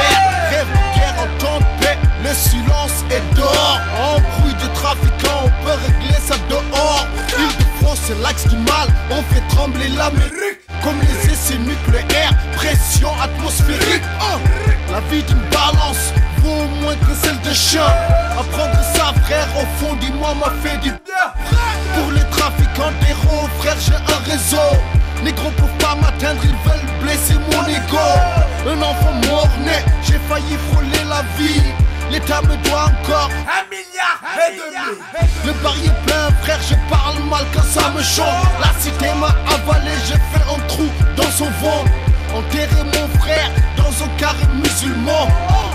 Speaker 3: Rêve de guerre en temps de paix, le silence est d'or. En bruit de trafiquants, on peut régler ça dehors. Île-de-France, c'est l'axe du mal, on fait trembler l'Amérique. Comme les essais nucléaires, pression atmosphérique. La vie d'une balance vaut moins que celle de chien. Apprendre ça, frère, au fond, dis-moi, m'a fait du bien. Pour les trafiquants d'héros, frère, j'ai un réseau. Négro peuvent pas m'atteindre, ils veulent blesser mon ego. Un enfant mort-né, j'ai failli frôler la vie. L'État me doit encore
Speaker 1: 1 milliard et demi.
Speaker 3: le baril est plein, frère, je parle mal quand ça me chante. La cité m'a avalé, j'ai fait un trou dans son ventre. Enterrer mon frère dans un carré musulman.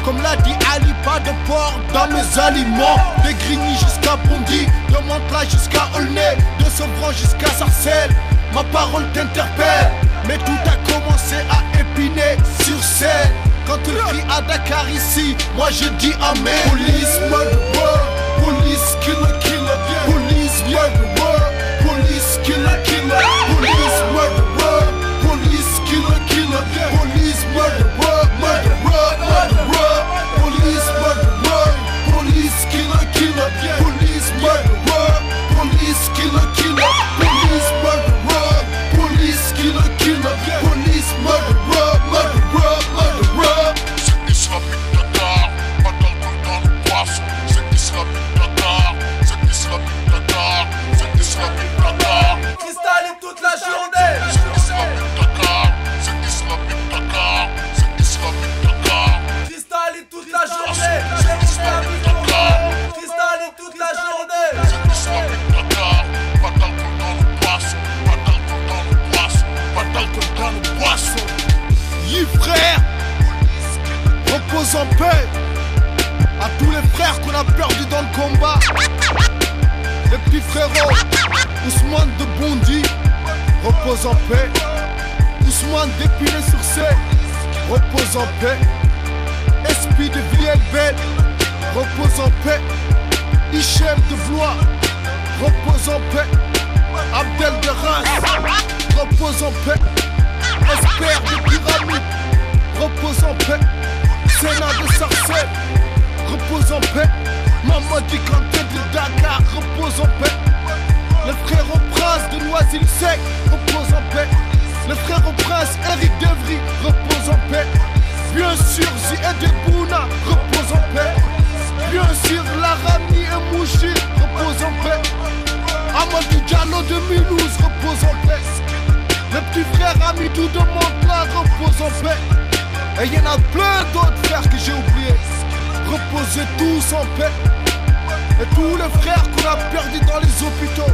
Speaker 3: Comme l'a dit Ali, pas de porc dans mes aliments. De Grigny jusqu'à Bondy, de Mantes-là jusqu'à Aulnay, de Sevran jusqu'à Sarcelles. Ma parole t'interpelle, mais tout a commencé à Épinay sur scène. Quand tu cries à Dakar ici, moi je dis amen. Police murderer, police killer killer, police murderer, police killer killer, police murderer, police killer killer, police murderer, murderer, murderer, police murderer, police killer killer, police murderer, police killer killer, police murderer, police killer killer, police murderer, murderer, murderer.
Speaker 9: C'est islamique Dakar, pas d'alcool dans le poisson. C'est islamique Dakar, c'est islamique Dakar, c'est
Speaker 3: Ousmane de Bondy, repose en paix. Ousmane d'Épinay-sur-Seine, repose en paix. Esprit de Villiers-Belle, repose en paix. Hichem de Blois, repose en paix. Abdel de Reims, repose en paix. Esper de Pyramide, repose en paix. Sénat de Sarcelles, repose en paix. Mamadi Kanté de Dakar, repose en paix. Le frère au prince de Noisy-le-Sec, repose en paix. Le frère au prince Eric Devry, repose en paix. Bien sûr Zied Bouna, repose en paix. Bien sûr Laramie et Mouchi, repose en paix. Amadou Diallo de Milouz, repose en paix. Le petit frère Amidou de Montclar, repose en paix. Et il y en a plein d'autres frères que j'ai oubliés. Reposez tous en paix. Et tous les frères qu'on a perdus dans les hôpitaux,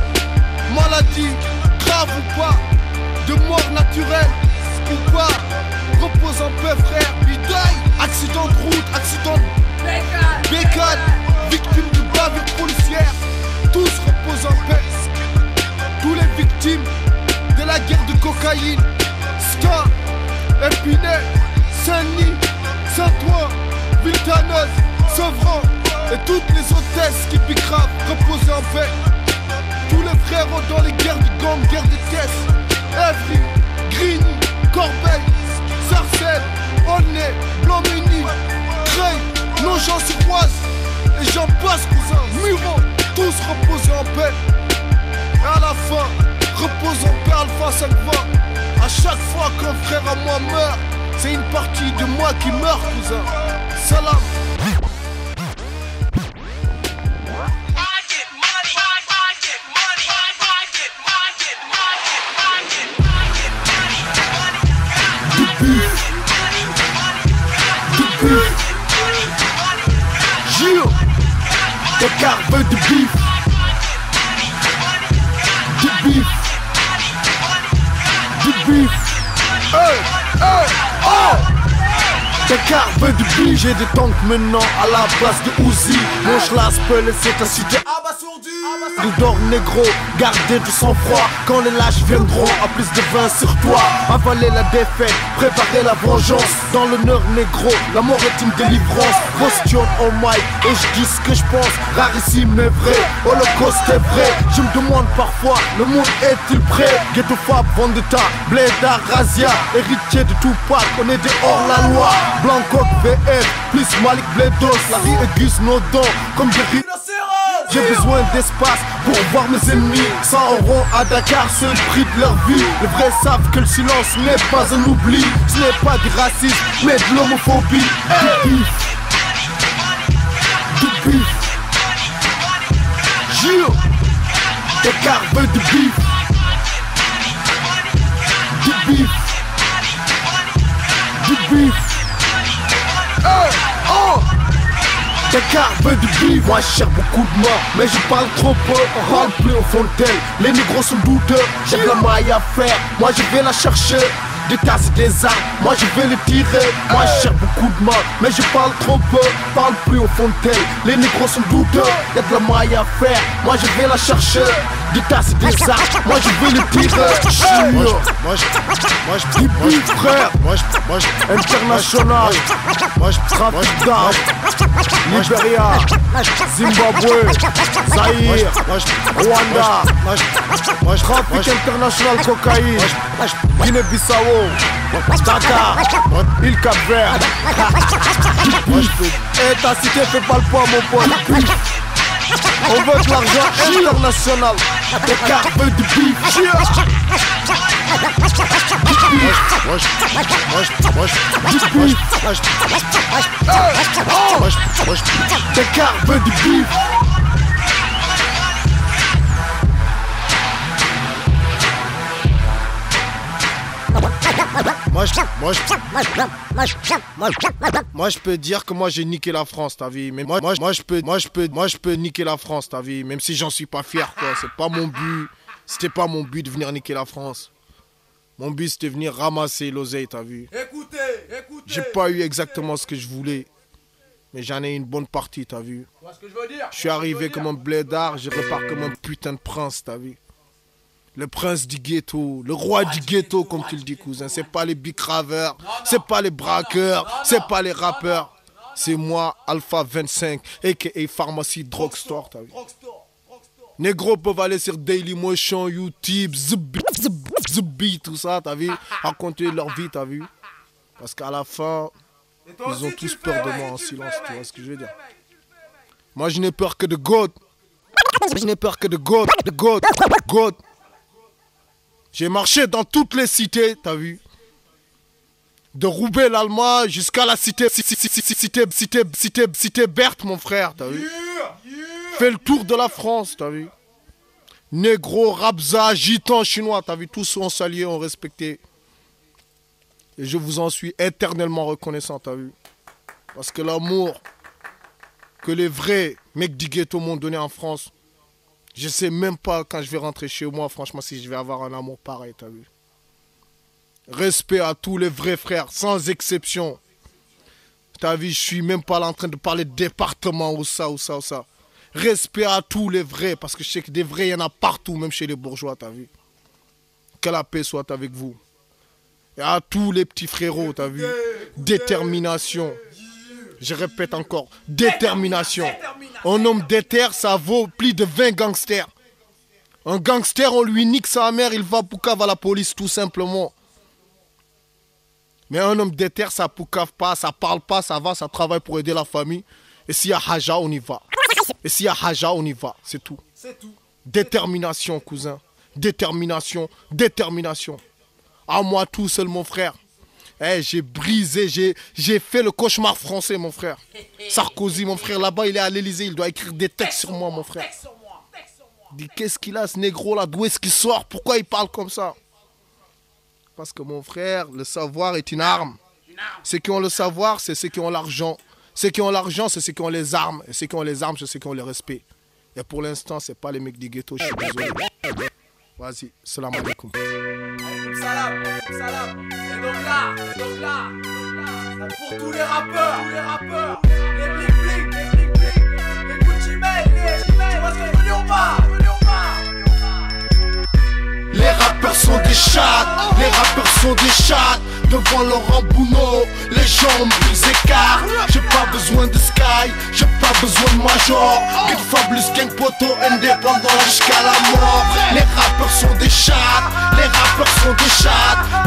Speaker 3: maladie, grave ou pas, de mort naturelle ou pas, repose en paix frère. Bidaï, accident de route, accident de bécane, victime de bavure policière, tous reposent en paix. Tous les victimes de la guerre de cocaïne, Ska, Épinay, Saint-Denis, Saint-Ouen, Villetaneuse, Sevran et toutes les hôtesses qui bicravent, reposez en paix. Tous les frérots dans les guerres du gang, guerre des caisses, Evry, Grigny, Corbeil, Sarcelles, Aulnay, Blanc-Muni, Creil, Nogent-sur-Oise et j'en passe cousin, Muron, tous reposez en paix. Et à la fin, repose en paix Alpha 520. À chaque fois qu'un frère à moi meurt, c'est une partie de moi qui meurt cousin. Salam.
Speaker 2: Gio, des carves de bif. Du bif. Du bif. Hey, hey, oh. Des carves de bif. J'ai des tanks maintenant à la place de Uzi. Mon schlass peut laisser ta cité
Speaker 1: abasourdi.
Speaker 2: Rudor négro, gardez du sang-froid. Quand les lâches viendront à plus de 20 sur toi. Avaler la défaite, préparer la vengeance. Dans l'honneur négro, la mort est une délivrance. Question en mic et je dis ce que je pense. Rarissime mais vrai, Holocauste est vrai. Je me demande parfois, le monde est-il prêt? Ghetto Fab, Vendetta, Blédard, Razia, héritier de Tupac, on est des hors la loi. Blancoc, VF, plus Malik Bledos, Larry et Gus Nodon, comme des j'ai besoin d'espace pour voir mes ennemis. 100 € à Dakar, c'est le prix de leur vie. Les vrais savent que le silence n'est pas un oubli. Ce n'est pas du racisme, mais de l'homophobie. Du bif. Du bif. Gio, des carves de bif. Du bif. Du bif. Hey, oh. Des carves de bif, moi je cherche beaucoup de morts, mais je parle trop peu, on parle plus au fontaine. Les négros sont douteux, j'ai de la maille à faire, moi je vais la chercher. Des tasses et des armes, moi je vais les tirer. Moi je cherche beaucoup de morts, mais je parle trop peu, parle plus au fontaine. Les négros sont douteux, y'a de la maille à faire, moi je vais la chercher. Des tasses et des armes, moi je vais les tirer. Moi je dis plus frère, international, moi je trafic d'armes. Nigeria, Zimbabwe, Zaïre, Rwanda, trafic international cocaïne, Guinée-Bissau, Dakar, île Cap-Vert. Et ta cité fait pas le poids mon pote. On veut de l'argent international. Des carves de bif. Des carves de bif.
Speaker 3: Moi je peux dire que moi j'ai niqué la France, t'as vu. Mais moi je peux niquer la France, t'as vu. Même si j'en suis pas fier, quoi. C'est pas mon but. C'était pas mon but de venir niquer la France. Mon but c'était de venir ramasser l'oseille, t'as vu.
Speaker 1: Écoutez.
Speaker 3: J'ai pas eu exactement ce que je voulais, mais j'en ai une bonne partie, t'as vu.
Speaker 1: Tu vois ce que je veux dire?
Speaker 3: Je suis arrivé comme un blédard, je repars comme un putain de prince, t'as vu. Le prince du ghetto, le roi du ghetto, comme tu le dis, cousin. C'est pas les big raveurs, c'est pas les braqueurs, c'est pas les rappeurs. C'est moi, Alpha 25, a.k.a. Pharmacie Drugstore, t'as vu. Négro peuvent aller sur Dailymotion, YouTube, Zubi, tout ça, t'as vu. Raconter leur vie, t'as vu. Parce qu'à la fin, ils ont tous peur de moi en silence, tu vois ce que je veux dire. Moi, je n'ai peur que de God. Je n'ai peur que de God, God. J'ai marché dans toutes les cités, t'as vu. De Roubaix, l'Allemagne, jusqu'à la cité Berthe, mon frère, t'as vu. Fais le tour de la France, t'as vu. Négro, Rabza, Gitan, Chinois, t'as vu. Tous ont salué, ont respecté. Et je vous en suis éternellement reconnaissant, t'as vu. Parce que l'amour que les vrais mecs du ghetto m'ont donné en France, je sais même pas quand je vais rentrer chez moi, franchement, si je vais avoir un amour pareil, t'as vu. Respect à tous les vrais frères, sans exception. T'as vu, je suis même pas là en train de parler de département ou ça. Respect à tous les vrais, parce que je sais que des vrais, il y en a partout, même chez les bourgeois, t'as vu. Que la paix soit avec vous. Et à tous les petits frérots, t'as vu. Détermination. Je répète encore, détermination. Un homme déter, ça vaut plus de 20 gangsters. Un gangster, on lui nique sa mère, il va poucave à la police, tout simplement. Mais un homme déter, ça poucave pas, ça parle pas, ça va, ça travaille pour aider la famille. Et s'il y a haja, on y va. C'est tout. Détermination, cousin. Détermination. À moi tout seul, mon frère. J'ai brisé, j'ai fait le cauchemar français, mon frère. Sarkozy, mon frère, là-bas, il est à l'Elysée, il doit écrire des textes sur moi, mon frère. Il dit, qu'est-ce qu'il a, ce négro-là? D'où est-ce qu'il sort? Pourquoi il parle comme ça? Parce que, mon frère, le savoir est une arme. Ceux qui ont le savoir, c'est ceux qui ont l'argent. Ceux qui ont l'argent, c'est ceux qui ont les armes. Et ceux qui ont les armes, c'est ceux qui ont le respect. Et pour l'instant, c'est pas les mecs du ghetto, je suis désolé. Vas-y, salam alaikum.
Speaker 1: Salam. Et donc là, pour tous les rappeurs, les bling, les Gucci Mane, tu vois ce que je veux dire ou pas?
Speaker 3: Les rappeurs sont des chattes, devant Laurent Bounot, les jambes ils écartent. J'ai pas besoin de Sky, j'ai pas besoin de Major. Kid Fabulous, gang poto, indépendant jusqu'à la mort. Les rappeurs sont des chattes,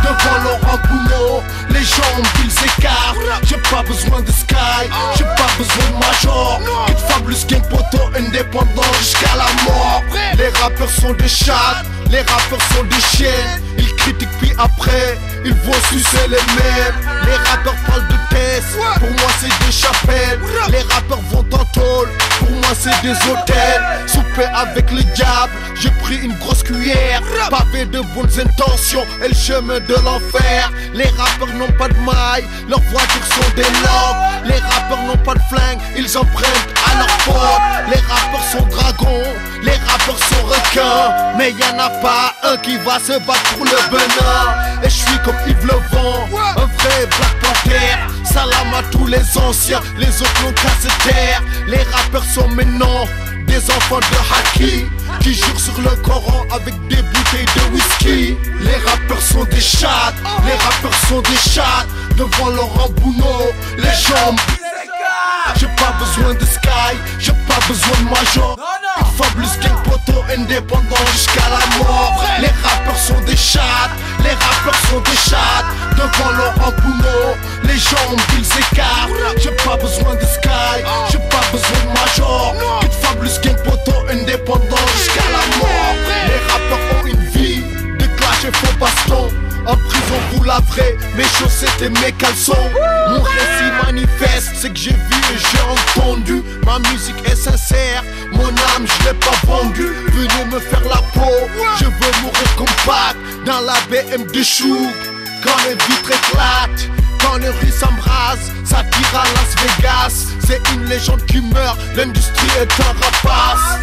Speaker 3: devant Laurent Bounot, les jambes ils écartent. J'ai pas besoin de Sky, j'ai pas besoin de Major. Kid Fabulous, gang poto, indépendant jusqu'à la mort. Les rappeurs sont des chattes, les rappeurs sont des chiennes. Ils critiquent puis après ils vont sucer les mêmes. Les rappeurs parlent de tests, pour moi c'est des chapelles. Les rappeurs vont en tôle, pour moi c'est des hôtels. Souper avec le diable, j'ai pris une grosse cuillère. Pavé de bonnes intentions et le chemin de l'enfer. Les rappeurs n'ont pas de mailles, leurs voitures sont des lobes. Les rappeurs n'ont pas de flingue, ils empruntent à leur pote. Les rappeurs sont dragons, les rappeurs sont requins. Mais y'en a pas un qui va se battre pour le venin. Et je suis comme Yves Levent, un vrai Black Panther. Salam à tous les anciens, les autres n'ont qu'à se taire. Les rappeurs sont maintenant des enfants de Haki qui jurent sur le Coran avec des bouteilles de whisky. Les rappeurs sont des chattes, devant Laurent Bounot, les jambes. J'ai pas besoin de Sky, j'ai pas besoin de Major. Fabulous, gang poto, indépendant jusqu'à la mort. Les rappeurs sont des chattes, devant Laurent Bounot, les jambes ils écartent. J'ai pas besoin de Sky, j'ai pas besoin de Major. Kid Fabulous, gang poto, indépendant jusqu'à la mort. Les rappeurs ont une vie de clash et faux baston. En prison vous la vraie, mes chaussettes et mes caleçons. Mon récit manifeste, c'est que j'ai vu et j'ai entendu. Ma musique est sincère, mon âme je l'ai pas vendue. Venez me faire la peau, je veux mourir comme Pac dans la BM de Chou. Quand les vitres éclatent, quand les rues s'embrasent, ça tire à Las Vegas. C'est une légende qui meurt, l'industrie est un rapace.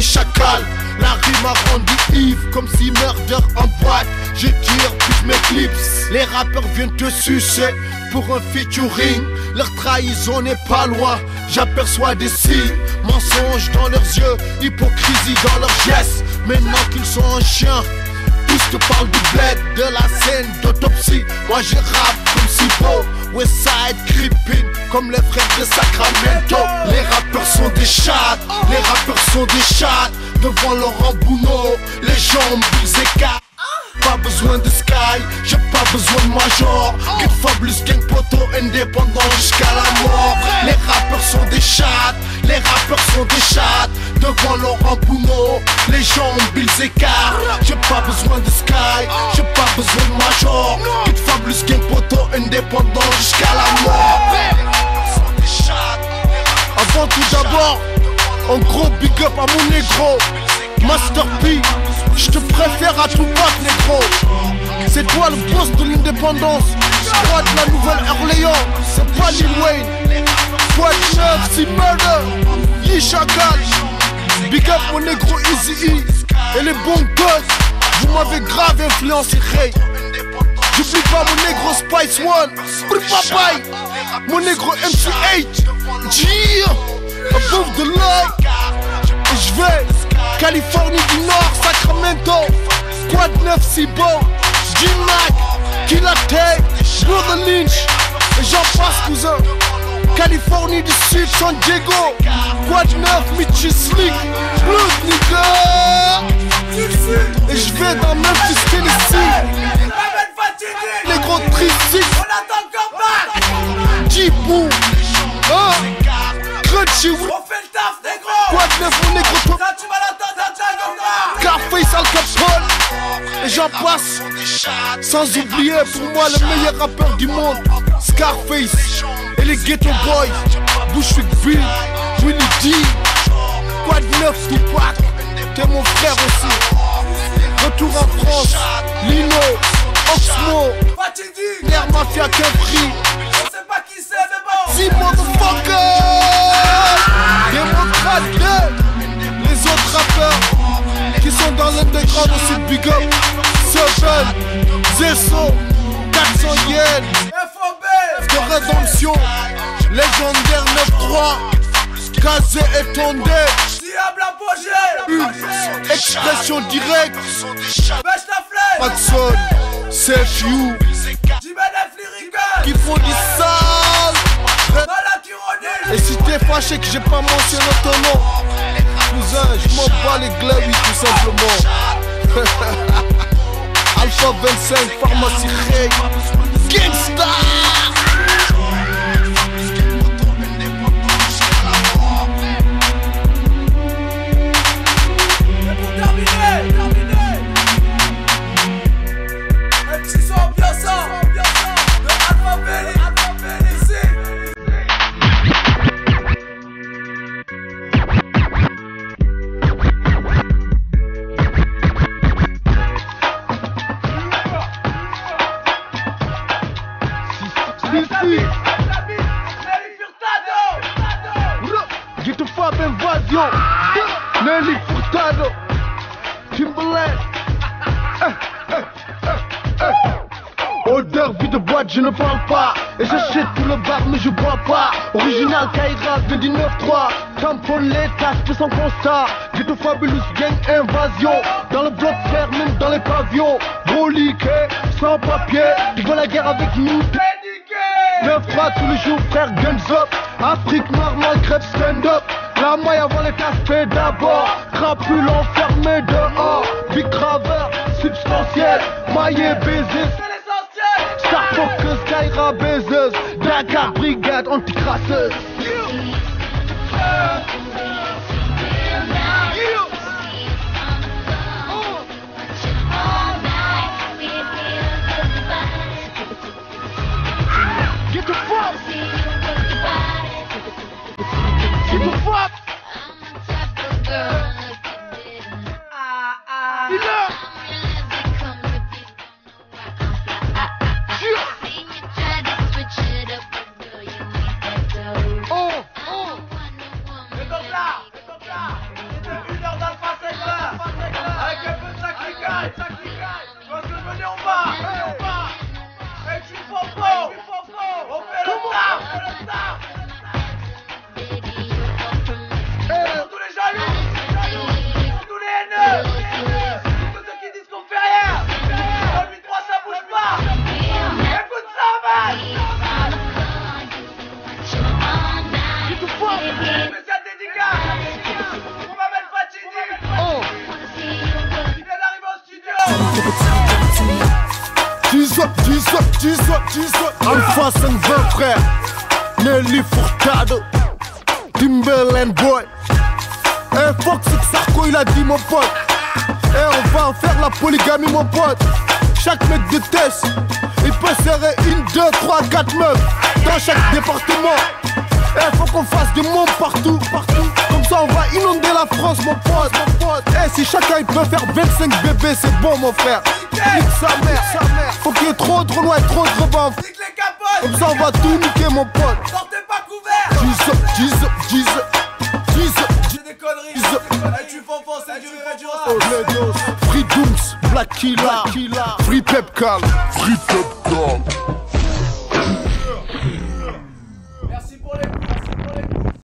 Speaker 3: Chacal,
Speaker 2: La rue m'a rendu ivre comme si murder en boîte. Je tire puis je m'éclipse. Les rappeurs viennent te sucer pour un featuring. Leur trahison n'est pas loin. J'aperçois des signes, mensonges dans leurs yeux, hypocrisie dans leurs gestes. Maintenant qu'ils sont un chien, tous te parlent du bled, de la scène d'autopsie. Moi je rappe comme si beau, Westside creeping comme les frères de Sacramento. Les rappeurs sont des chattes, les rappeurs sont des chattes. Devant Laurent Bounot, les jambes ils écartent. Pas besoin de Sky, j'ai pas besoin de Major. Get Fabulous Gang Poto indépendant jusqu'à la mort. Les rappeurs sont des chattes, les rappeurs sont des chattes. Devant Laurent Bounot, les jambes ils écartent. J'ai pas besoin de Sky, j'ai pas besoin de Major. Get Fabulous Gang Poto indépendant jusqu'à la mort. Avant tout d'abord, un gros big up à mon négro Master P. Je te préfère à Tupac, négro. C'est toi le boss de l'indépendance. Roi de la Nouvelle-Orléans. C'est pas Lil Wayne. Quoi de neuf, si murder. Yi Chacal. Big up mon négro Easy E. Et les bons gosses. Vous m'avez grave influencé, Ray. J'oublie pas mon négro Spice One. Papaye. Mon négro MC8. Yeah. Above the light. Et j'vais Californie du Nord, Sacramento. Quoi de neuf, si bon. G-Mac, Killa Tay, Brother Lynch. Et j'en passe, cousin. Californie du Sud, San Diego. Quoi de neuf, Mitchie Slick. Blues, nigga. Et j'vais dans Memphis, Tennessee. Les gros triciques.
Speaker 1: On attend le comeback.
Speaker 2: J-Boo. Crunchy.
Speaker 1: On fait le taf, négro.
Speaker 2: Quoi de neuf, mon négro.
Speaker 1: Là tu vas l'attendre,
Speaker 2: Scarface, Al Capone. Et j'en passe. Sans oublier pour moi le meilleur rappeur du monde, Scarface. Et les Ghetto Boys, Bushwick Bill, Willie D. Quoi de neuf, Tupac. T'es mon frère aussi. Retour en France, Lino, Oxmo, L'air Mafia Capri.
Speaker 1: On sait pas qui c'est, mais bon.
Speaker 2: Si motherfucker. Démocrate. Les autres rappeurs qui sont dans l'underground aussi, big up. Seven, Zesso, 400 yens,
Speaker 1: FOB
Speaker 2: de rédemption, légendaire 9-3, Kazé et Tondé,
Speaker 1: Diable apogée,
Speaker 2: expression directe,
Speaker 1: Bêche la flemme,
Speaker 2: Maxon, Safe You,
Speaker 1: Jimenez Lyrical,
Speaker 2: qui font du sale.
Speaker 1: Malak ironie.
Speaker 2: Et si t'es fâché que j'ai pas mentionné ton nom, cousin, je m'en bats les glaouis tout simplement. Alpha 25, Pharmacie Ray, Gangsta.
Speaker 1: Et pour terminer, un petit son ambiançant de Alpha Belly, ici.
Speaker 2: Get the Fab Invasion, Nelly Furtado, Timberland. Odeur, vie de boîte, je ne parle pas. Et j'achète tout le bar, mais je bois pas. Original Kaira, 29-3. Tampon l'état, je sans constat. Get the Fabulous Gang Invasion. Dans le bloc frère, même dans les pavillons. Broliqué, sans papier. Tu veux la guerre avec nous? 9-3 tous les jours, frère, guns up. Afrique noire, Maghreb, stand up. La maille avant les cafés d'abord. Crapule enfermé dehors. Big Graveur, substantiel. Maillé baiser. Star Focus, Kaira baiseuse. Dakar Brigade anti-crasseuse. Get the fuck! Get the fuck!
Speaker 3: Alpha 520 frère, Nelly Furtado, Timberland boy. Fox Sarko il a dit mon pote. On va en faire la polygamie mon pote. Chaque mec déteste. Il peut serrer 1, 2, 3, 4 meufs dans chaque département. Faut qu'on fasse des mondes partout. Comme ça on va inonder la France mon pote. Si chacun il peut faire 25 bébés c'est bon mon frère. Nique sa mère. Faut qu'il y ait trop de renois et trop de revanche. Comme ça on va tout niquer mon pote.
Speaker 1: Sortez pas couvert.
Speaker 3: Jesus.
Speaker 1: J'ai des conneries. Tu fanfan, c'est du vrai du rap.
Speaker 3: Free Dooms, Black Killa, Free Pep Cal.